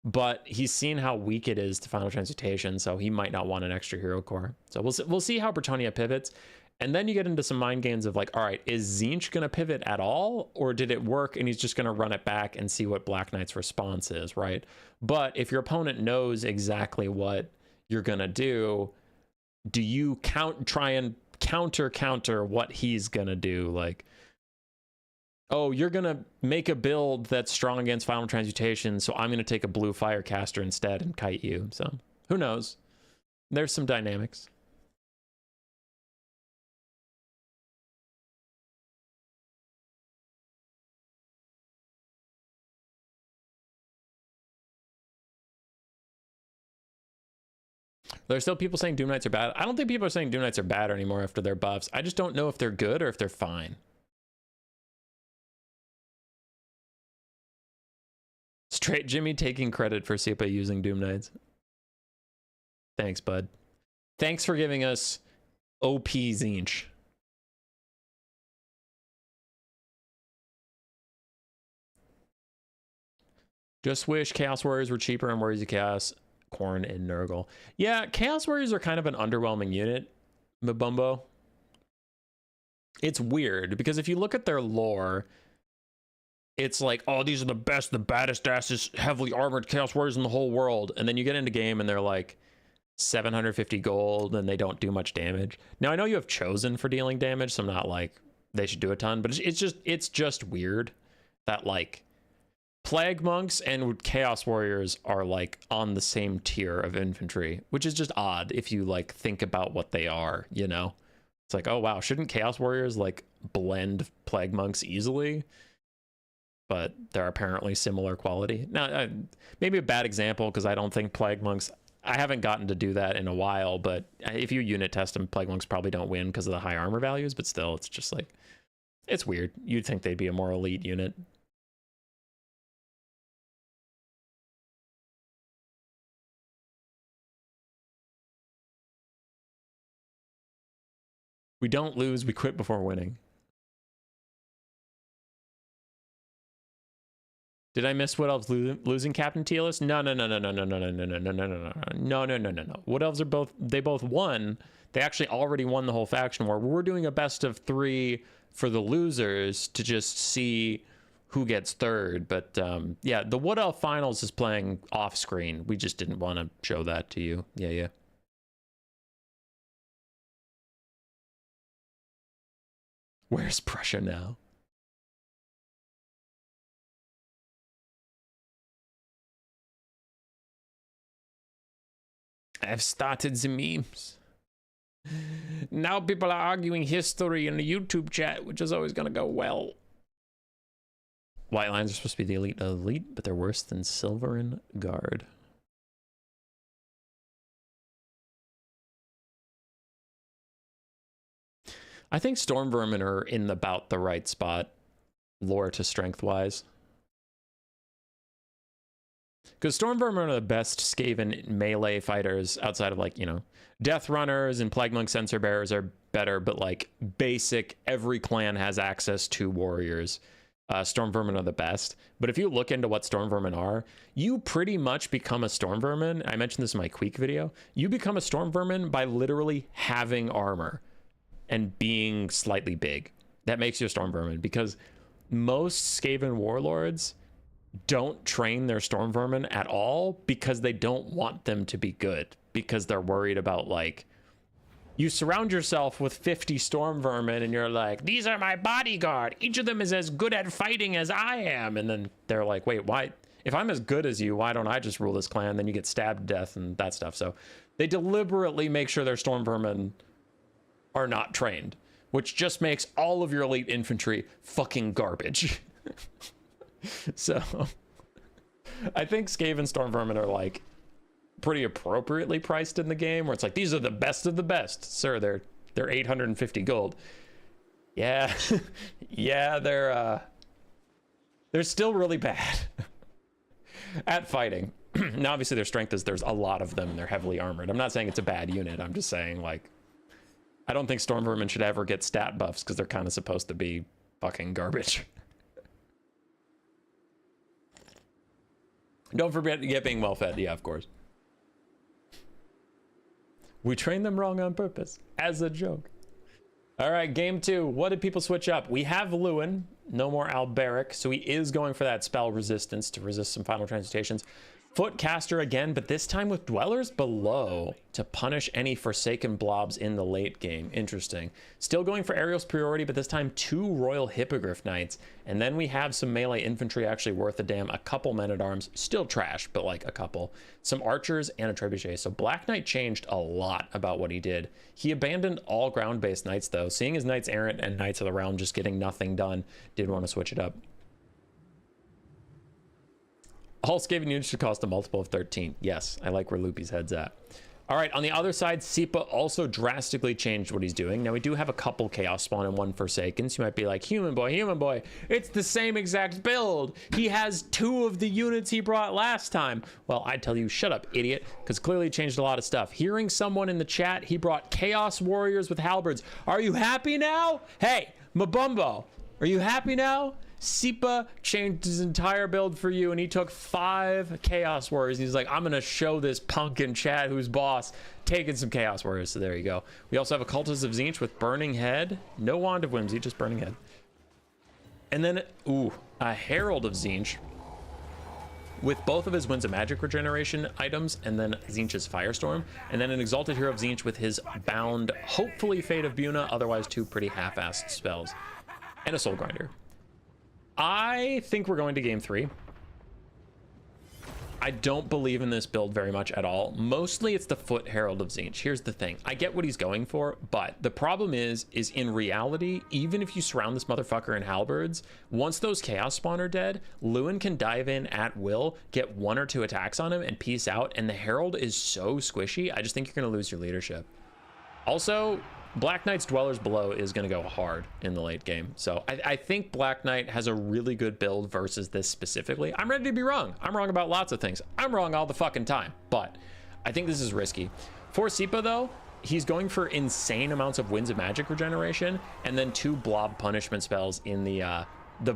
But he's seen how weak it is to Final Transmutation, so he might not want an extra hero core. So we'll see how Bretonnia pivots. And then you get into some mind games of like, all right, is Tzeentch going to pivot at all? Or did it work and he's just going to run it back and see what Black Knight's response is, right? But if your opponent knows exactly what you're going to do you try and counter what he's going to do? Like, oh, you're going to make a build that's strong against Final Transmutation, so I'm going to take a blue Firecaster instead and kite you. So who knows? There's some dynamics. There's still people saying Doom Knights are bad. I don't think people are saying Doom Knights are bad anymore after their buffs. I just don't know if they're good or if they're fine. Straight Jimmy taking credit for Sipa using Doom Knights. Thanks, bud. Thanks for giving us OP Tzeentch. Just wish Chaos Warriors were cheaper and Warriors of Chaos, Khorne, and Nurgle. Yeah, Chaos Warriors are kind of an underwhelming unit, Mbumbo. It's weird, because if you look at their lore, it's like, oh, these are the best, the baddest asses, heavily armored Chaos Warriors in the whole world. And then you get into game and they're like 750 gold and they don't do much damage. Now, I know you have Chosen for dealing damage, so I'm not like they should do a ton, but it's just weird that like Plague Monks and Chaos Warriors are like on the same tier of infantry, which is just odd if you like think about what they are, you know? It's like, oh wow, shouldn't Chaos Warriors like blend Plague Monks easily? But they're apparently similar quality. Now, maybe a bad example because I don't think Plague Monks, I haven't gotten to do that in a while, but if you unit test them, Plague Monks probably don't win because of the high armor values, but still, it's just like, it's weird. You'd think they'd be a more elite unit. We don't lose, we quit before winning. Did I miss Wood Elves losing Captain Tealus? No. Wood Elves are they both won. They actually already won the whole faction war. We're doing a best of 3 for the losers to just see who gets third. But yeah, the Wood Elf finals is playing off screen. We just didn't want to show that to you. Yeah. Where's Prussia now? I've started the memes. Now people are arguing history in the YouTube chat, which is always going to go well. White Lions are supposed to be the elite of elite, but they're worse than Silverin Guard. I think Storm Vermin are in about the right spot, lore to strength wise. Because Storm Vermin are the best Skaven melee fighters outside of like, you know, Death Runners and Plague Monk Sensor Bearers are better, but like basic, every clan has access to warriors. Storm Vermin are the best. But if you look into what Storm Vermin are, you pretty much become a Storm Vermin. I mentioned this in my Queek video. You become a Storm Vermin by literally having armor and being slightly big. That makes you a Storm Vermin, because most Skaven warlords don't train their Storm Vermin at all because they don't want them to be good, because they're worried about, like, you surround yourself with 50 Storm Vermin and you're like, these are my bodyguard, each of them is as good at fighting as I am, and then they're like, wait, why, if I'm as good as you, why don't I just rule this clan? Then you get stabbed to death and that stuff. So they deliberately make sure their Storm Vermin are not trained, which just makes all of your elite infantry fucking garbage. So I think Skaven Storm Vermin are like pretty appropriately priced in the game, where it's like, these are the best of the best. Sir, they're 850 gold. Yeah. Yeah, they're still really bad at fighting. Now obviously their strength is there's a lot of them and they're heavily armored. I'm not saying it's a bad unit. I'm just saying, like, I don't think Storm Vermin should ever get stat buffs because they're kind of supposed to be fucking garbage. Don't forget to get being well fed. Yeah, of course. We trained them wrong on purpose as a joke. All right, game 2. What did people switch up? We have Lewin, no more Alberic, so he is going for that spell resistance to resist some final transmutations. Footcaster again, but this time with Dwellers Below to punish any Forsaken blobs in the late game. Interesting. Still going for aerial superiority, but this time 2 Royal Hippogriff Knights. And then we have some melee infantry actually worth a damn. A couple Men-at-Arms, still trash, but like a couple. Some archers and a trebuchet. So Black Knight changed a lot about what he did. He abandoned all ground-based knights though. Seeing his Knights Errant and Knights of the Realm just getting nothing done, did want to switch it up. All Skaven units should cost a multiple of 13. Yes, I like where Loopy's head's at. All right, on the other side, Sipa also drastically changed what he's doing. Now, we do have a couple Chaos Spawn and 1 Forsaken, so you might be like, human boy, it's the same exact build. He has 2 of the units he brought last time. Well, I tell you, shut up, idiot, because clearly he changed a lot of stuff. Hearing someone in the chat, he brought Chaos Warriors with halberds. Are you happy now? Hey, Mabumbo, are you happy now? Sipa changed his entire build for you, and he took 5 Chaos Warriors. He's like, I'm going to show this punk in chat who's boss, taking some Chaos Warriors. So there you go. We also have a Cultist of Tzeentch with Burning Head. No Wand of Whimsy, just Burning Head. And then, ooh, a Herald of Tzeentch with both of his Winds of Magic regeneration items, and then Tzeentch's Firestorm, and then an Exalted Hero of Tzeentch with his Bound, hopefully Fate of Buna, otherwise 2 pretty half-assed spells, and a Soul Grinder. I think we're going to game 3. I don't believe in this build very much at all. Mostly it's the Foot Herald of Tzeentch. Here's the thing. I get what he's going for, but the problem is in reality, even if you surround this motherfucker in halberds, once those Chaos Spawn are dead, Lewin can dive in at will, get 1 or 2 attacks on him, and peace out, and the Herald is so squishy, I just think you're going to lose your leadership. Also, Black Knight's Dwellers Below is going to go hard in the late game. So I think Black Knight has a really good build versus this specifically. I'm ready to be wrong. I'm wrong about lots of things. I'm wrong all the fucking time, but I think this is risky. For Sipa though, he's going for insane amounts of Winds of Magic regeneration, and then 2 blob punishment spells in the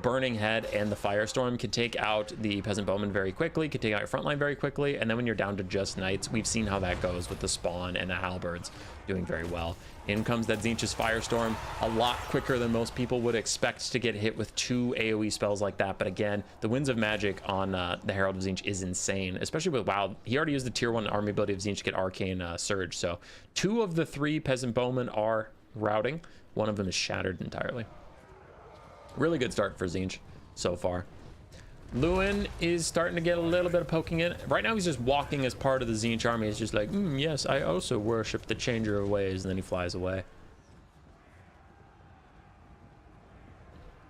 Burning Head and the Firestorm can take out the Peasant Bowman very quickly, can take out your front line very quickly, and then when you're down to just Knights, we've seen how that goes with the Spawn and the Halberds doing very well. In comes that Tzeentch's Firestorm, a lot quicker than most people would expect to get hit with 2 AoE spells like that, but again, the Winds of Magic on the Herald of Tzeentch is insane, especially with WoW. He already used the tier 1 army ability of Tzeentch to get Arcane Surge, so 2 of the 3 Peasant Bowmen are routing, 1 of them is shattered entirely. Really good start for Tzeentch so far. Lewin is starting to get a little bit of poking in. Right now he's just walking as part of the Tzeentch army. He's just like, yes, I also worship the changer of ways, and then he flies away.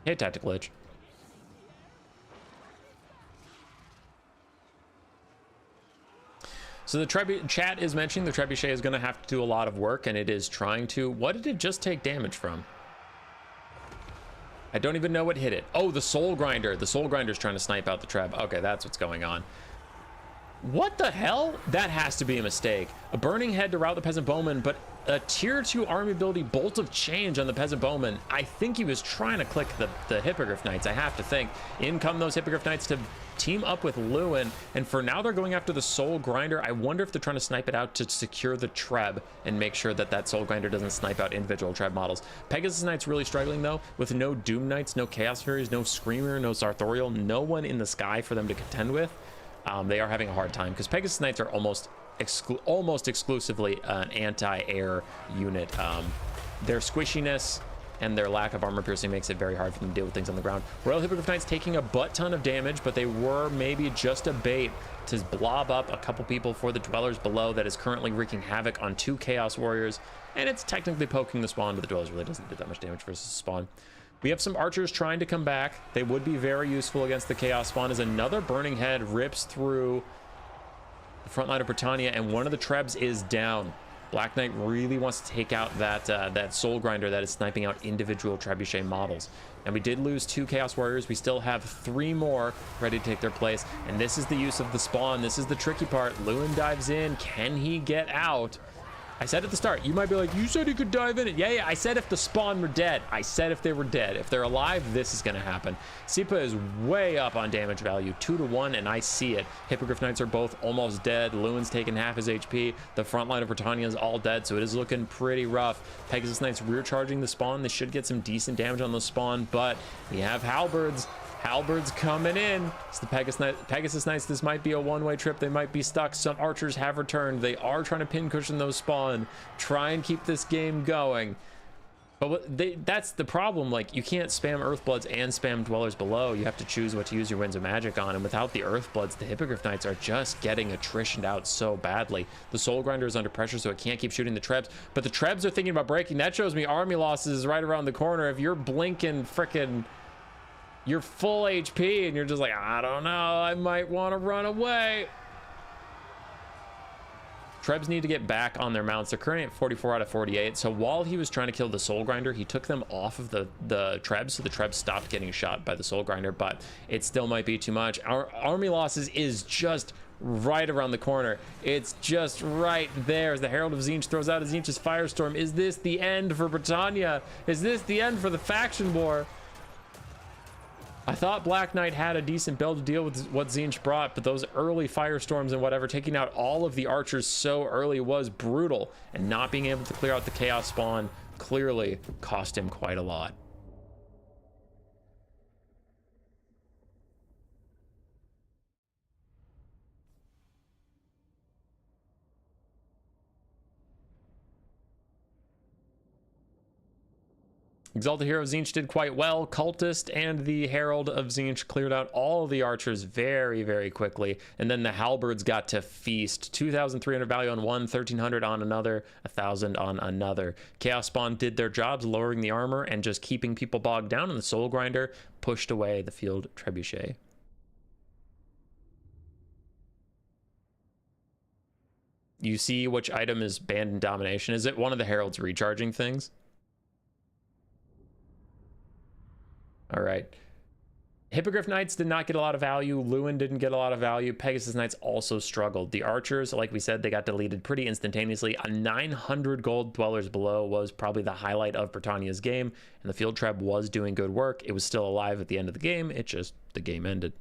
Hey, Tactical Itch. So the chat is mentioning the Trebuchet is going to have to do a lot of work, and it is trying to. What did it just take damage from? I don't even know what hit it. Oh, the Soul Grinder. The Soul Grinder's trying to snipe out the Treb. Okay, that's what's going on. What the hell? That has to be a mistake. A Burning Head to rout the Peasant Bowman, but a tier 2 army ability, Bolt of Change on the Peasant Bowman. I think he was trying to click the Hippogriff Knights, I have to think. In come those Hippogriff Knights to team up with Lewin, and for now they're going after the Soul Grinder. I wonder if they're trying to snipe it out to secure the Treb and make sure that that Soul Grinder doesn't snipe out individual Treb models. Pegasus Knights really struggling though, with no Doom Knights, no Chaos Furies, no Screamer, no Sartorial, no one in the sky for them to contend with. They are having a hard time because Pegasus Knights are almost exclusively an anti-air unit. Their squishiness and their lack of armor piercing makes it very hard for them to deal with things on the ground. Royal Hippogriff Knights taking a butt ton of damage, but they were maybe just a bait to blob up a couple people for the Dwellers Below that is currently wreaking havoc on 2 Chaos Warriors, and it's technically poking the Spawn, but the Dwellers really doesn't do that much damage versus Spawn. We have some archers trying to come back. They would be very useful against the Chaos Spawn, as another Burning Head rips through the front line of Britannia, and one of the Trebs is down. Black Knight really wants to take out that Soul Grinder that is sniping out individual Trebuchet models. And we did lose 2 Chaos Warriors. We still have 3 more ready to take their place. And this is the use of the Spawn. This is the tricky part. Lewin dives in. Can he get out? I said at the start, you might be like, you said you could dive in it. Yeah, I said if the spawn were dead. I said if they were dead. If they're alive, this is going to happen. Sipa is way up on damage value, 2-1, and I see it. Hippogriff Knights are both almost dead. Lewin's taken half his HP. The front line of Britannia is all dead, so it is looking pretty rough. Pegasus Knights rear charging the spawn. They should get some decent damage on the spawn, but we have halberds. Halberds coming in. It's the Pegasus Knights. This might be a one-way trip. They might be stuck. Some archers have returned. They are trying to pin cushion those spawn. Try and keep this game going. But that's the problem. Like, you can't spam Earthbloods and spam Dwellers Below. You have to choose what to use your Winds of Magic on. And without the Earthbloods, the Hippogriff Knights are just getting attritioned out so badly. The Soul Grinder is under pressure, so it can't keep shooting the Trebs. But the Trebs are thinking about breaking. That shows me army losses right around the corner. If you're blinking frickin'... you're full HP and you're just like, I don't know, I might want to run away. Trebs need to get back on their mounts. They're currently at 44 out of 48. So while he was trying to kill the Soul Grinder, he took them off of the Trebs, so the Trebs stopped getting shot by the Soul Grinder, but it still might be too much. Our army losses is just right around the corner. It's just right there as the Herald of Tzeentch throws out Tzeentch's Firestorm. Is this the end for Britannia? Is this the end for the faction war? I thought Black Knight had a decent build to deal with what Tzeentch brought, but those early firestorms and whatever, taking out all of the archers so early was brutal, and not being able to clear out the chaos spawn clearly cost him quite a lot. Exalted Hero of Tzeentch did quite well. Cultist and the Herald of Tzeentch cleared out all of the archers very, very quickly. And then the Halberds got to feast. 2,300 value on one, 1,300 on another, 1,000 on another. Chaos Spawn did their jobs, lowering the armor and just keeping people bogged down. And the Soul Grinder pushed away the Field Trebuchet. You see which item is banned in Domination. Is it one of the Herald's recharging things? All right. Hippogriff Knights did not get a lot of value. Lewin didn't get a lot of value. Pegasus Knights also struggled. The archers, like we said, they got deleted pretty instantaneously. A 900 gold Dwellers Below was probably the highlight of Britannia's game, and the Field Treb was doing good work. It was still alive at the end of the game. It just, the game ended.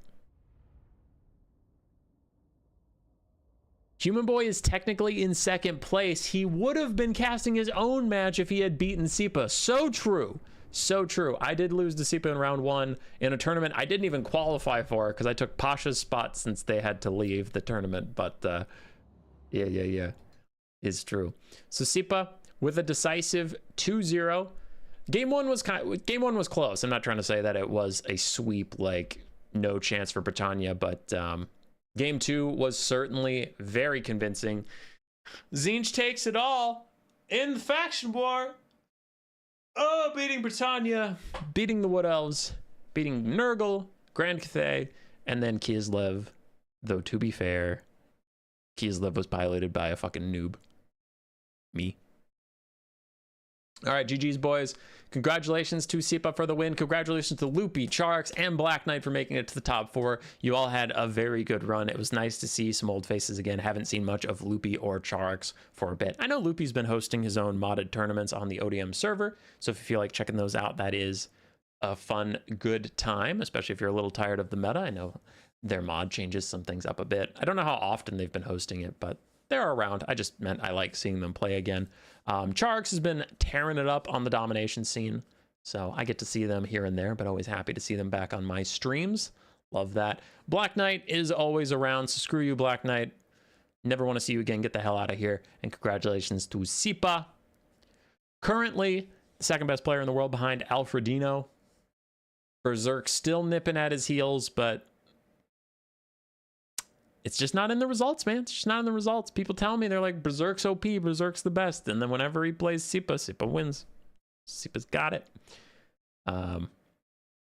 Human Boy is technically in second place. He would have been casting his own match if he had beaten Sipa. So true. So true. I did lose to Sipa in round one in a tournament I didn't even qualify for because I took Pasha's spot since they had to leave the tournament. But yeah. It's true. So Sipa with a decisive 2-0. Game one was close. I'm not trying to say that it was a sweep, like no chance for Britannia, but game two was certainly very convincing. Tzeentch takes it all in the faction war. Oh, beating Britannia, beating the Wood Elves, beating Nurgle, Grand Cathay, and then Kislev. Though, to be fair, Kislev was piloted by a fucking noob. Me. All right, GG's, boys. Congratulations to Sipa for the win. Congratulations to Loopy, Charx, and Black Knight for making it to the top four. You all had a very good run. It was nice to see some old faces again. Haven't seen much of Loopy or Charx for a bit. I know Loopy's been hosting his own modded tournaments on the ODM server, so if you feel like checking those out, that is a fun, good time, especially if you're a little tired of the meta. I know their mod changes some things up a bit. I don't know how often they've been hosting it, but they're around. I just meant I like seeing them play again. Charx has been tearing it up on the domination scene, so I get to see them here and there, but always happy to see them back on my streams. Love that. Black Knight is always around, so screw you, Black Knight. Never want to see you again. Get the hell out of here. And congratulations to Sipa. Currently, the second best player in the world behind Alfredino. Berserk still nipping at his heels, but it's just not in the results, man. It's just not in the results. People tell me, they're like, Berserk's OP, Berserk's the best. And then whenever he plays Sipa, Sipa wins. Sipa's got it.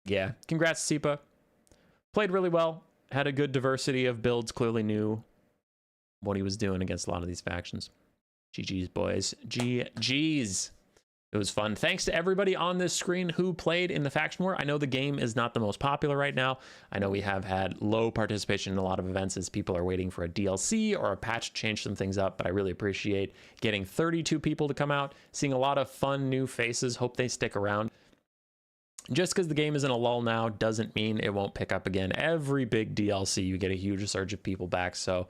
Yeah, congrats to Sipa. Played really well. Had a good diversity of builds. Clearly knew what he was doing against a lot of these factions. GG's, boys. GG's. It was fun. Thanks to everybody on this screen who played in the faction war. I know the game is not the most popular right now. I know we have had low participation in a lot of events as people are waiting for a DLC or a patch to change some things up, but I really appreciate getting 32 people to come out, seeing a lot of fun new faces. Hope they stick around. Just because the game is in a lull now doesn't mean it won't pick up again. Every big DLC, you get a huge surge of people back. So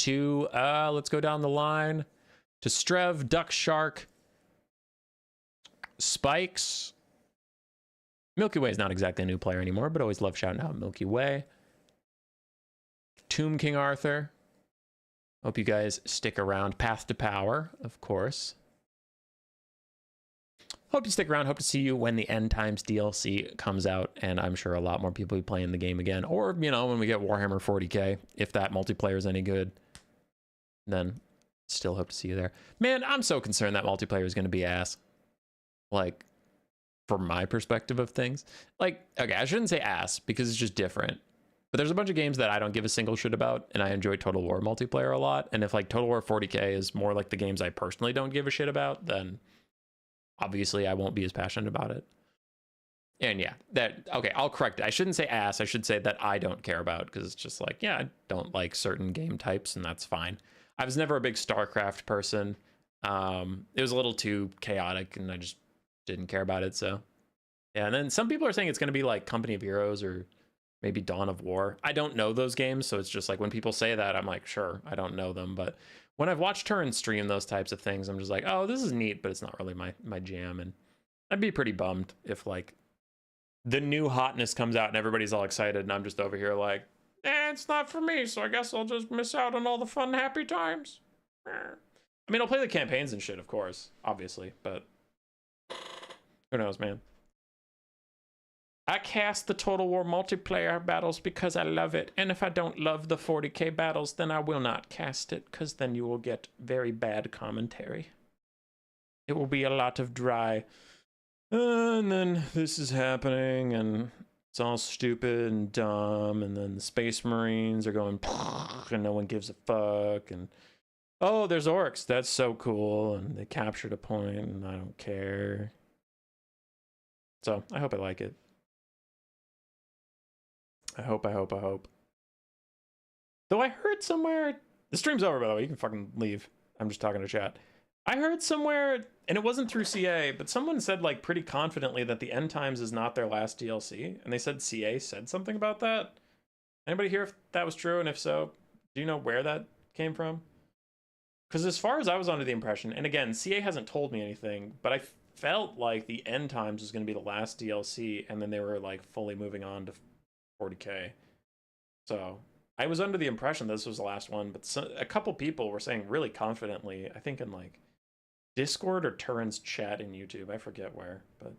let's go down the line to Strev, Duck Shark, Spikes. Milky Way is not exactly a new player anymore, but always love shouting out Milky Way. Tomb King Arthur. Hope you guys stick around. Path to Power, of course. Hope you stick around. Hope to see you when the End Times DLC comes out, and I'm sure a lot more people will be playing the game again. Or, you know, when we get Warhammer 40k, if that multiplayer is any good, then still hope to see you there. Man, I'm so concerned that multiplayer is going to be ass. Like, from my perspective of things. Like, okay, I shouldn't say ass, because it's just different. But there's a bunch of games that I don't give a single shit about, and I enjoy Total War multiplayer a lot. And if, like, Total War 40k is more like the games I personally don't give a shit about, then obviously I won't be as passionate about it. And yeah, okay, I'll correct it. I shouldn't say ass. I should say that I don't care about, because it's just like, yeah, I don't like certain game types, and that's fine. I was never a big StarCraft person. It was a little too chaotic, and I just didn't care about it. So yeah, and then some people are saying it's going to be like Company of Heroes or maybe Dawn of War. I don't know those games, so it's just like when people say that, I'm like, sure, I don't know them. But when I've watched Turin stream those types of things, I'm just like, oh, this is neat, but it's not really my jam. And I'd be pretty bummed if like the new hotness comes out and everybody's all excited, and I'm just over here like, it's not for me, so I guess I'll just miss out on all the fun, happy times. I mean, I'll play the campaigns and shit, of course, obviously, but who knows, man. I cast the Total War multiplayer battles because I love it. And if I don't love the 40k battles, then I will not cast it, because then you will get very bad commentary. It will be a lot of dry. And then this is happening, and it's all stupid and dumb. And then the Space Marines are going, and no one gives a fuck. And oh, there's orcs. That's so cool. And they captured a point, and I don't care. So I hope I like it. I hope. Though I heard somewhere, the stream's over, by the way, you can fucking leave. I'm just talking to chat. I heard somewhere, and it wasn't through CA, but someone said like pretty confidently that the End Times is not their last DLC. And they said CA said something about that. Anybody hear if that was true? And if so, do you know where that came from? Because as far as I was under the impression, and again, CA hasn't told me anything, but I felt like the End Times was going to be the last DLC, and then they were like fully moving on to 40k. So I was under the impression this was the last one, but a couple people were saying really confidently, I think in like Discord or Turin's chat in YouTube, I forget where, but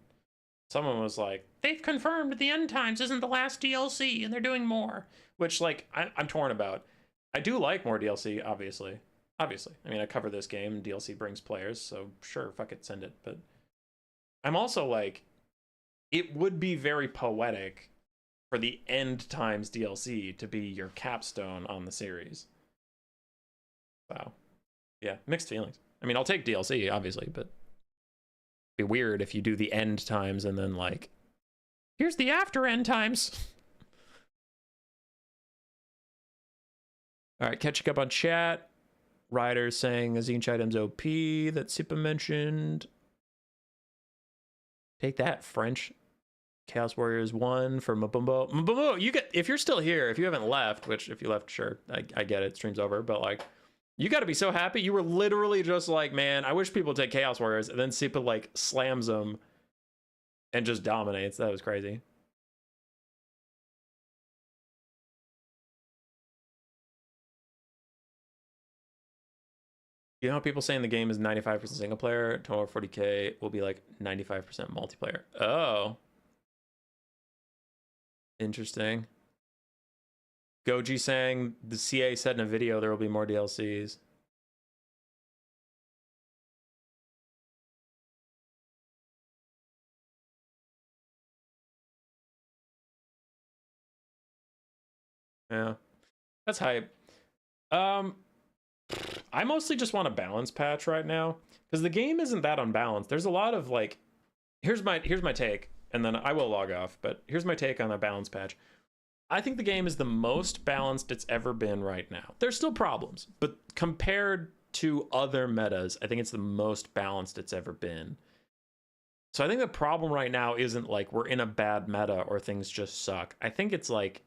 someone was like, they've confirmed the End Times isn't the last DLC and they're doing more, which like I'm torn about. I do like more DLC, obviously. I mean, I cover this game and DLC brings players, so sure, fuck it, send it. But I'm also like, it would be very poetic for the End Times DLC to be your capstone on the series. So yeah, mixed feelings. I mean, I'll take DLC, obviously, but it'd be weird if you do the End Times and then like, here's the after End Times. All right, catching up on chat. Ryder saying Azinch items OP that Sipa mentioned. Take that, French. Chaos Warriors 1 for Mabumbo. Mabumbo, you get, if you're still here, if you haven't left, which if you left, sure, I get it, stream's over, but like, you got to be so happy. You were literally just like, man, I wish people would take Chaos Warriors, and then Sipa like slams them and just dominates. That was crazy. You know how people saying the game is 95% single player, Total 40k will be like 95% multiplayer. Oh. Interesting. Goji saying the CA said in a video there will be more DLCs. Yeah. That's hype. I mostly just want a balance patch right now. because the game isn't that unbalanced. There's a lot of like, here's my take, and then I will log off, but here's my take on a balance patch. I think the game is the most balanced it's ever been right now. There's still problems, but compared to other metas, I think it's the most balanced it's ever been. So I think the problem right now isn't like we're in a bad meta or things just suck. I think it's like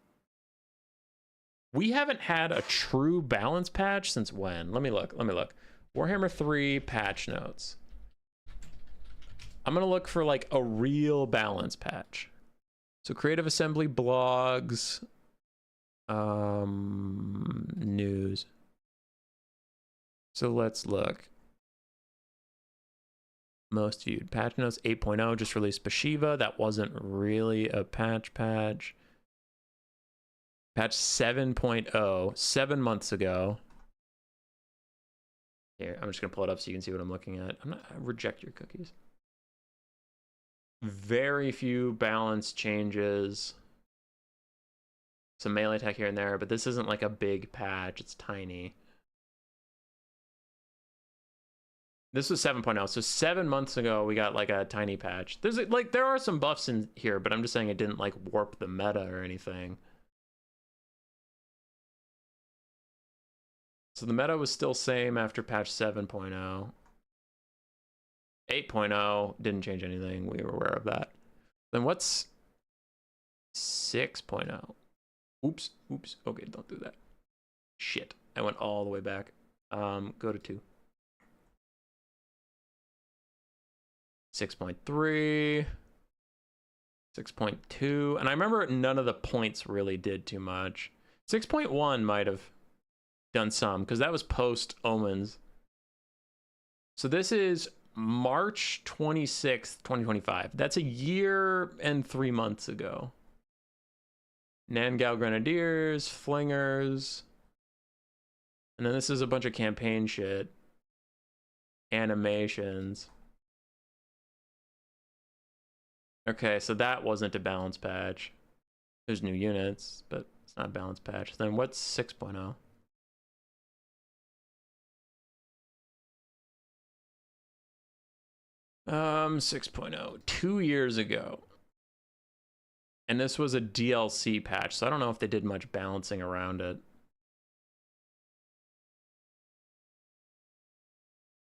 we haven't had a true balance patch since when? Let me look. Warhammer 3 patch notes. I'm gonna look for like a real balance patch. So Creative Assembly blogs, news. So let's look. Most viewed patch notes 8.0 just released Bashiva. That wasn't really a patch. Patch 7.0 7 months ago. Here, I'm just gonna pull it up so you can see what I'm looking at. I reject your cookies. Very few balance changes. Some melee attack here and there, but this isn't like a big patch. It's tiny. This was 7.0, so 7 months ago we got like a tiny patch. There's like there are some buffs in here, but I'm just saying it didn't like warp the meta or anything. So the meta was still same after patch 7.0. 8.0 didn't change anything. We were aware of that. Then what's 6.0? Oops. Okay, don't do that. Shit, I went all the way back. Go to 2. 6.3, 6.2, and I remember none of the points really did too much. 6.1 might have done some, because that was post Omens. So this is March 26th, 2025. That's a year and 3 months ago. Nangao Grenadiers, Flingers, and then this is a bunch of campaign shit. Animations. Okay, so that wasn't a balance patch. There's new units, but it's not a balance patch. Then what's 6.0? Um, 6.0, 2 years ago. And this was a DLC patch, so I don't know if they did much balancing around it.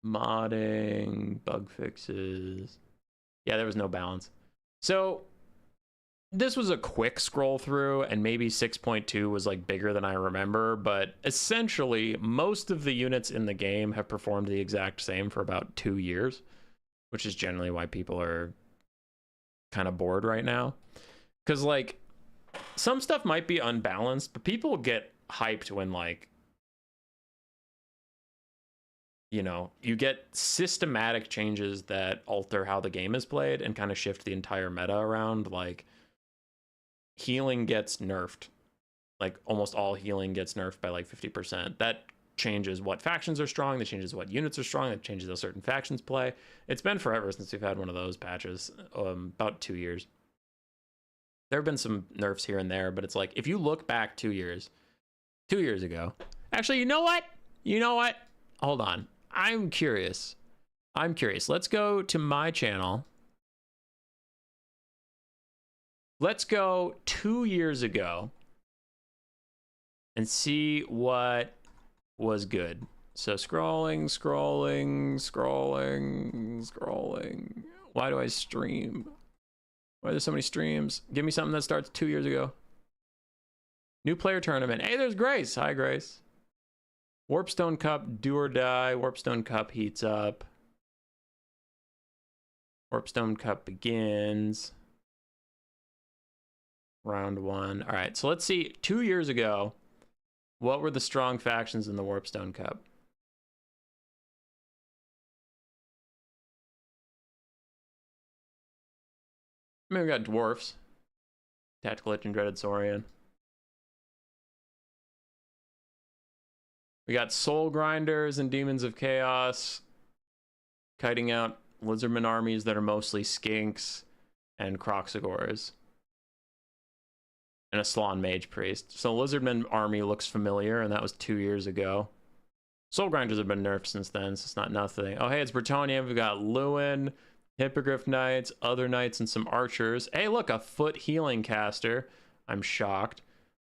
Modding, bug fixes. Yeah, there was no balance. So this was a quick scroll through, and maybe 6.2 was like bigger than I remember, but essentially most of the units in the game have performed the exact same for about 2 years, which is generally why people are kind of bored right now. Because like some stuff might be unbalanced, but people get hyped when like, you know, you get systematic changes that alter how the game is played and kind of shift the entire meta around. Like healing gets nerfed. Like almost all healing gets nerfed by like 50%. That changes what factions are strong. That changes what units are strong. That changes how certain factions play. It's been forever since we've had one of those patches. About 2 years. There have been some nerfs here and there, but it's like if you look back 2 years ago. Actually, you know what? Hold on. I'm curious. Let's go to my channel. Let's go 2 years ago and see what was good. So scrolling. Why do I stream? Why are there so many streams? Give me something that starts 2 years ago. New player tournament. Hey, there's Grace. Hi, Grace. Warpstone Cup, do or die. Warpstone Cup heats up. Warpstone Cup begins. Round 1. All right, so let's see. 2 years ago, what were the strong factions in the Warpstone Cup? I mean, we got dwarfs. Tactical Lich and Dreaded Saurian. We got Soul Grinders and Demons of Chaos, kiting out Lizardman armies that are mostly skinks and Croxagores. And a Slann Mage Priest. So Lizardman army looks familiar, and that was 2 years ago. Soul Grinders have been nerfed since then, so it's not nothing. Oh, hey, it's Bretonnia. We've got Lewin, Hippogriff Knights, other knights, and some archers. Hey, look, a foot healing caster. I'm shocked.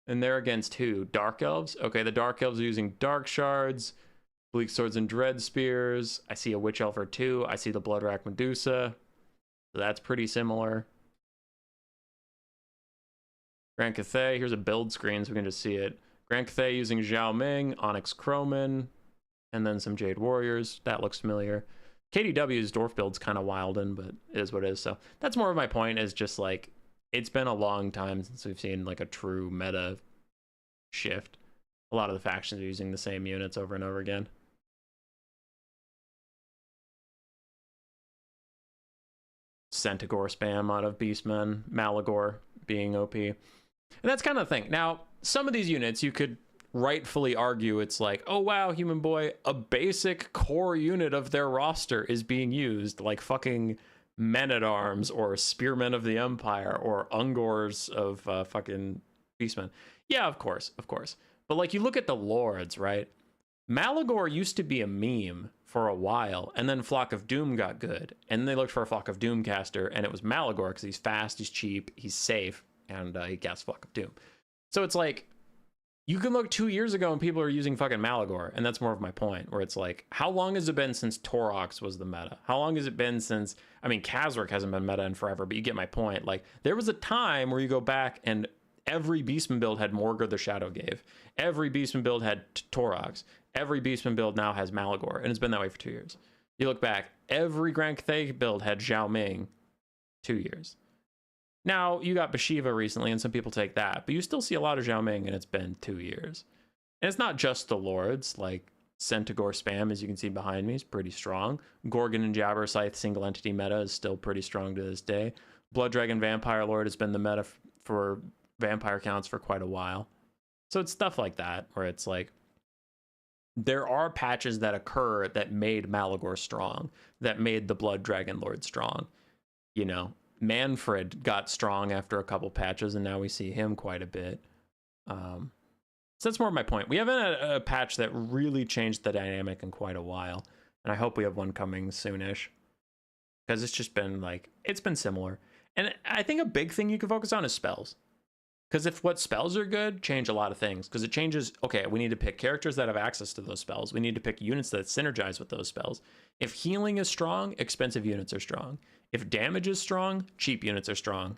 And they're against who? Dark Elves? Okay, the Dark Elves are using Dark Shards, Bleak Swords and Dread Spears. I see a Witch Elf or two. I see the Bloodrack Medusa. So that's pretty similar. Grand Cathay, here's a build screen so we can just see it. Grand Cathay using Zhao Ming, Onyx Croman, and then some Jade Warriors. That looks familiar. KDW's Dwarf build's kind of wildin', but it is what it is. So that's more of my point, is just like, it's been a long time since we've seen like a true meta shift. A lot of the factions are using the same units over and over again. Centaur spam out of Beastmen, Malagor being OP. And that's kind of the thing. Now, some of these units you could rightfully argue it's like, oh wow, Human Boy, a basic core unit of their roster is being used, like fucking Men-at-Arms or Spearmen of the Empire or Ungors of fucking Beastmen. Yeah, of course. But like, you look at the Lords, right? Malagor used to be a meme for a while, and then Flock of Doom got good, and they looked for a Flock of Doom caster, and it was Malagor because he's fast, he's cheap, he's safe, and he casts Flock of Doom. So it's like, you can look 2 years ago and people are using fucking Malagor, and that's more of my point, where it's like, how long has it been since Torox was the meta? How long has it been since, I mean, Kazric hasn't been meta in forever, but you get my point. Like, there was a time where you go back and every Beastman build had Morgar the Shadowgave. Every Beastman build had Torox. Every Beastman build now has Malagor, and it's been that way for 2 years. You look back, every Grand Cathay build had Zhao Ming 2 years. Now, you got Bashiva recently, and some people take that, but you still see a lot of Zhao Ming, and it's been 2 years. And it's not just the Lords, like Centaur spam, as you can see behind me, is pretty strong. Gorgon and Jabberscythe single entity meta is still pretty strong to this day. Blood Dragon Vampire Lord has been the meta for vampire counts for quite a while. So it's stuff like that, where it's like, there are patches that occur that made Malagor strong, that made the Blood Dragon Lord strong. You know, Manfred got strong after a couple patches, and now we see him quite a bit. So that's more of my point. We haven't had a patch that really changed the dynamic in quite a while, and I hope we have one coming soonish, because it's just been like, it's been similar. And I think a big thing you can focus on is spells. Because if what spells are good, change a lot of things. Because it changes, okay, we need to pick characters that have access to those spells. We need to pick units that synergize with those spells. If healing is strong, expensive units are strong. If damage is strong, cheap units are strong.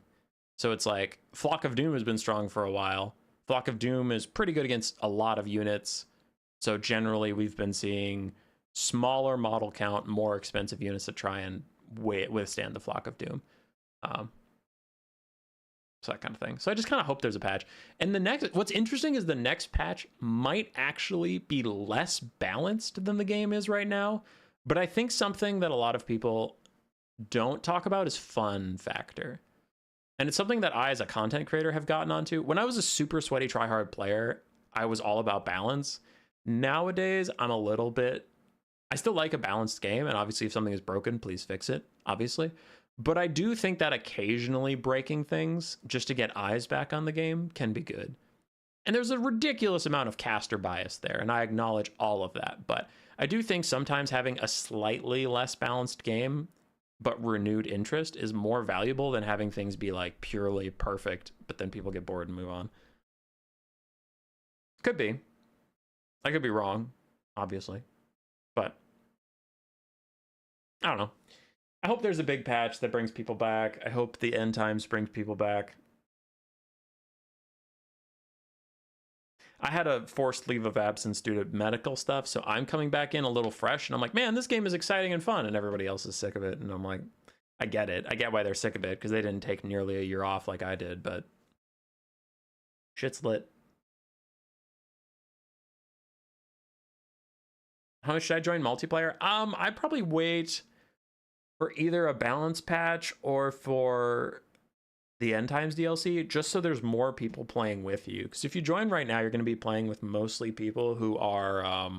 So it's like, Flock of Doom has been strong for a while. Flock of Doom is pretty good against a lot of units. So generally, we've been seeing smaller model count, more expensive units that try and withstand the Flock of Doom. So that kind of thing. So I just kind of hope there's a patch. And the next, what's interesting is the next patch might actually be less balanced than the game is right now. But I think something that a lot of people don't talk about is fun factor. And it's something that I, as a content creator, have gotten onto. When I was a super sweaty tryhard player, I was all about balance. Nowadays, I'm a little bit, I still like a balanced game. And obviously, if something is broken, please fix it, obviously. But I do think that occasionally breaking things just to get eyes back on the game can be good. And there's a ridiculous amount of caster bias there, and I acknowledge all of that. But I do think sometimes having a slightly less balanced game, but renewed interest, is more valuable than having things be like purely perfect, but then people get bored and move on. Could be. I could be wrong, obviously. But I don't know. I hope there's a big patch that brings people back. I hope the end times brings people back. I had a forced leave of absence due to medical stuff, so I'm coming back in a little fresh, and I'm like, man, this game is exciting and fun, and everybody else is sick of it, and I'm like, I get it. I get why they're sick of it, because they didn't take nearly a year off like I did, but shit's lit. How much should I join multiplayer? I'd probably wait for either a balance patch or for the End Times DLC, just so there's more people playing with you. Because if you join right now, you're going to be playing with mostly people who are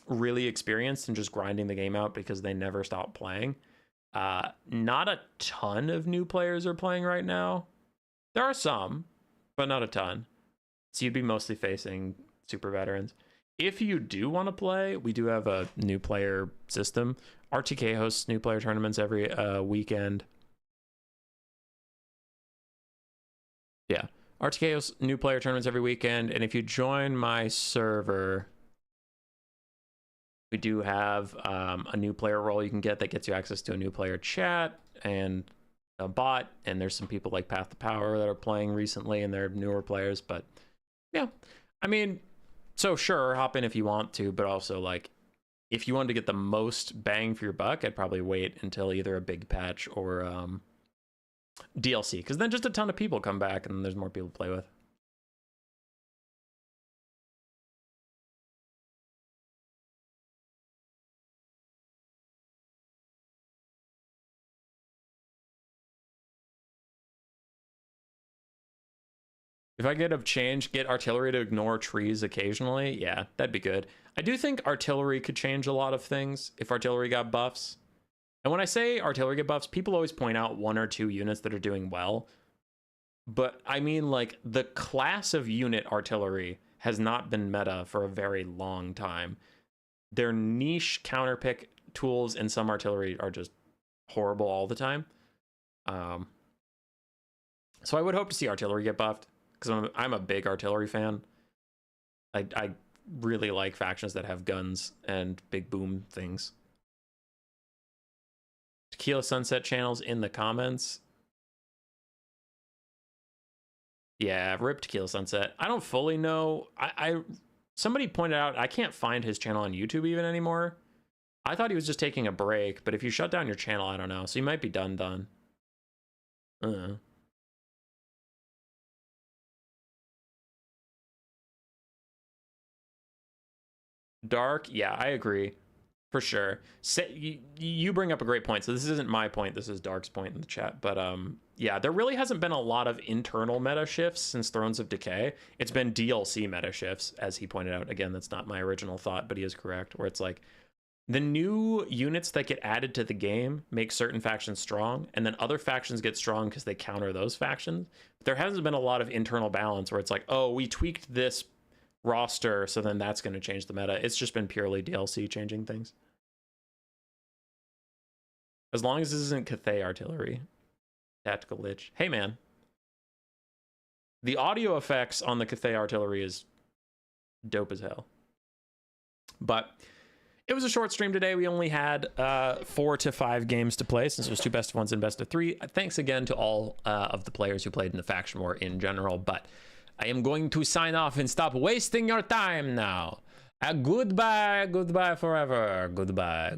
really experienced and just grinding the game out because they never stop playing. Not a ton of new players are playing right now. There are some, but not a ton. So you'd be mostly facing super veterans. if you do want to play, we do have a new player system. RTK hosts new player tournaments every weekend. Yeah, RTK hosts new player tournaments every weekend, and if you join my server, we do have a new player role you can get that gets you access to a new player chat and a bot, and there's some people like Path to Power that are playing recently, and they're newer players. But yeah, I mean, so sure, hop in if you want to, but also like if you wanted to get the most bang for your buck, I'd probably wait until either a big patch or DLC, because then just a ton of people come back and there's more people to play with. If I get a change, get artillery to ignore trees occasionally, yeah, that'd be good. I do think artillery could change a lot of things if artillery got buffs. And when I say artillery get buffs, people always point out 1 or 2 units that are doing well. But I mean, like, the class of unit artillery has not been meta for a very long time. Their niche counterpick tools in some artillery are just horrible all the time. So I would hope to see artillery get buffed, because I'm a big artillery fan. I really like factions that have guns and big boom things. Tequila Sunset channels in the comments. Yeah, rip Tequila Sunset. I don't fully know. Somebody pointed out I can't find his channel on YouTube even anymore. I thought he was just taking a break, but if you shut down your channel, I don't know. So you might be done. Dark, yeah, I agree. For sure. You bring up a great point. So this isn't my point. This is Dark's point in the chat. But yeah, there really hasn't been a lot of internal meta shifts since Thrones of Decay. It's been DLC meta shifts, as he pointed out. Again, that's not my original thought, but he is correct. Where it's like the new units that get added to the game make certain factions strong, and then other factions get strong because they counter those factions. But there hasn't been a lot of internal balance where it's like, oh, we tweaked this roster, so then that's going to change the meta. It's just been purely DLC changing things. As long as this isn't Cathay artillery. Tactical Lich. Hey man, the audio effects on the Cathay artillery is dope as hell. But it was a short stream today. We only had 4 to 5 games to play, since there's 2 best of 1s and best of 3. Thanks again to all of the players who played in the faction war in general, but I am going to sign off and stop wasting your time now. Goodbye forever. Goodbye.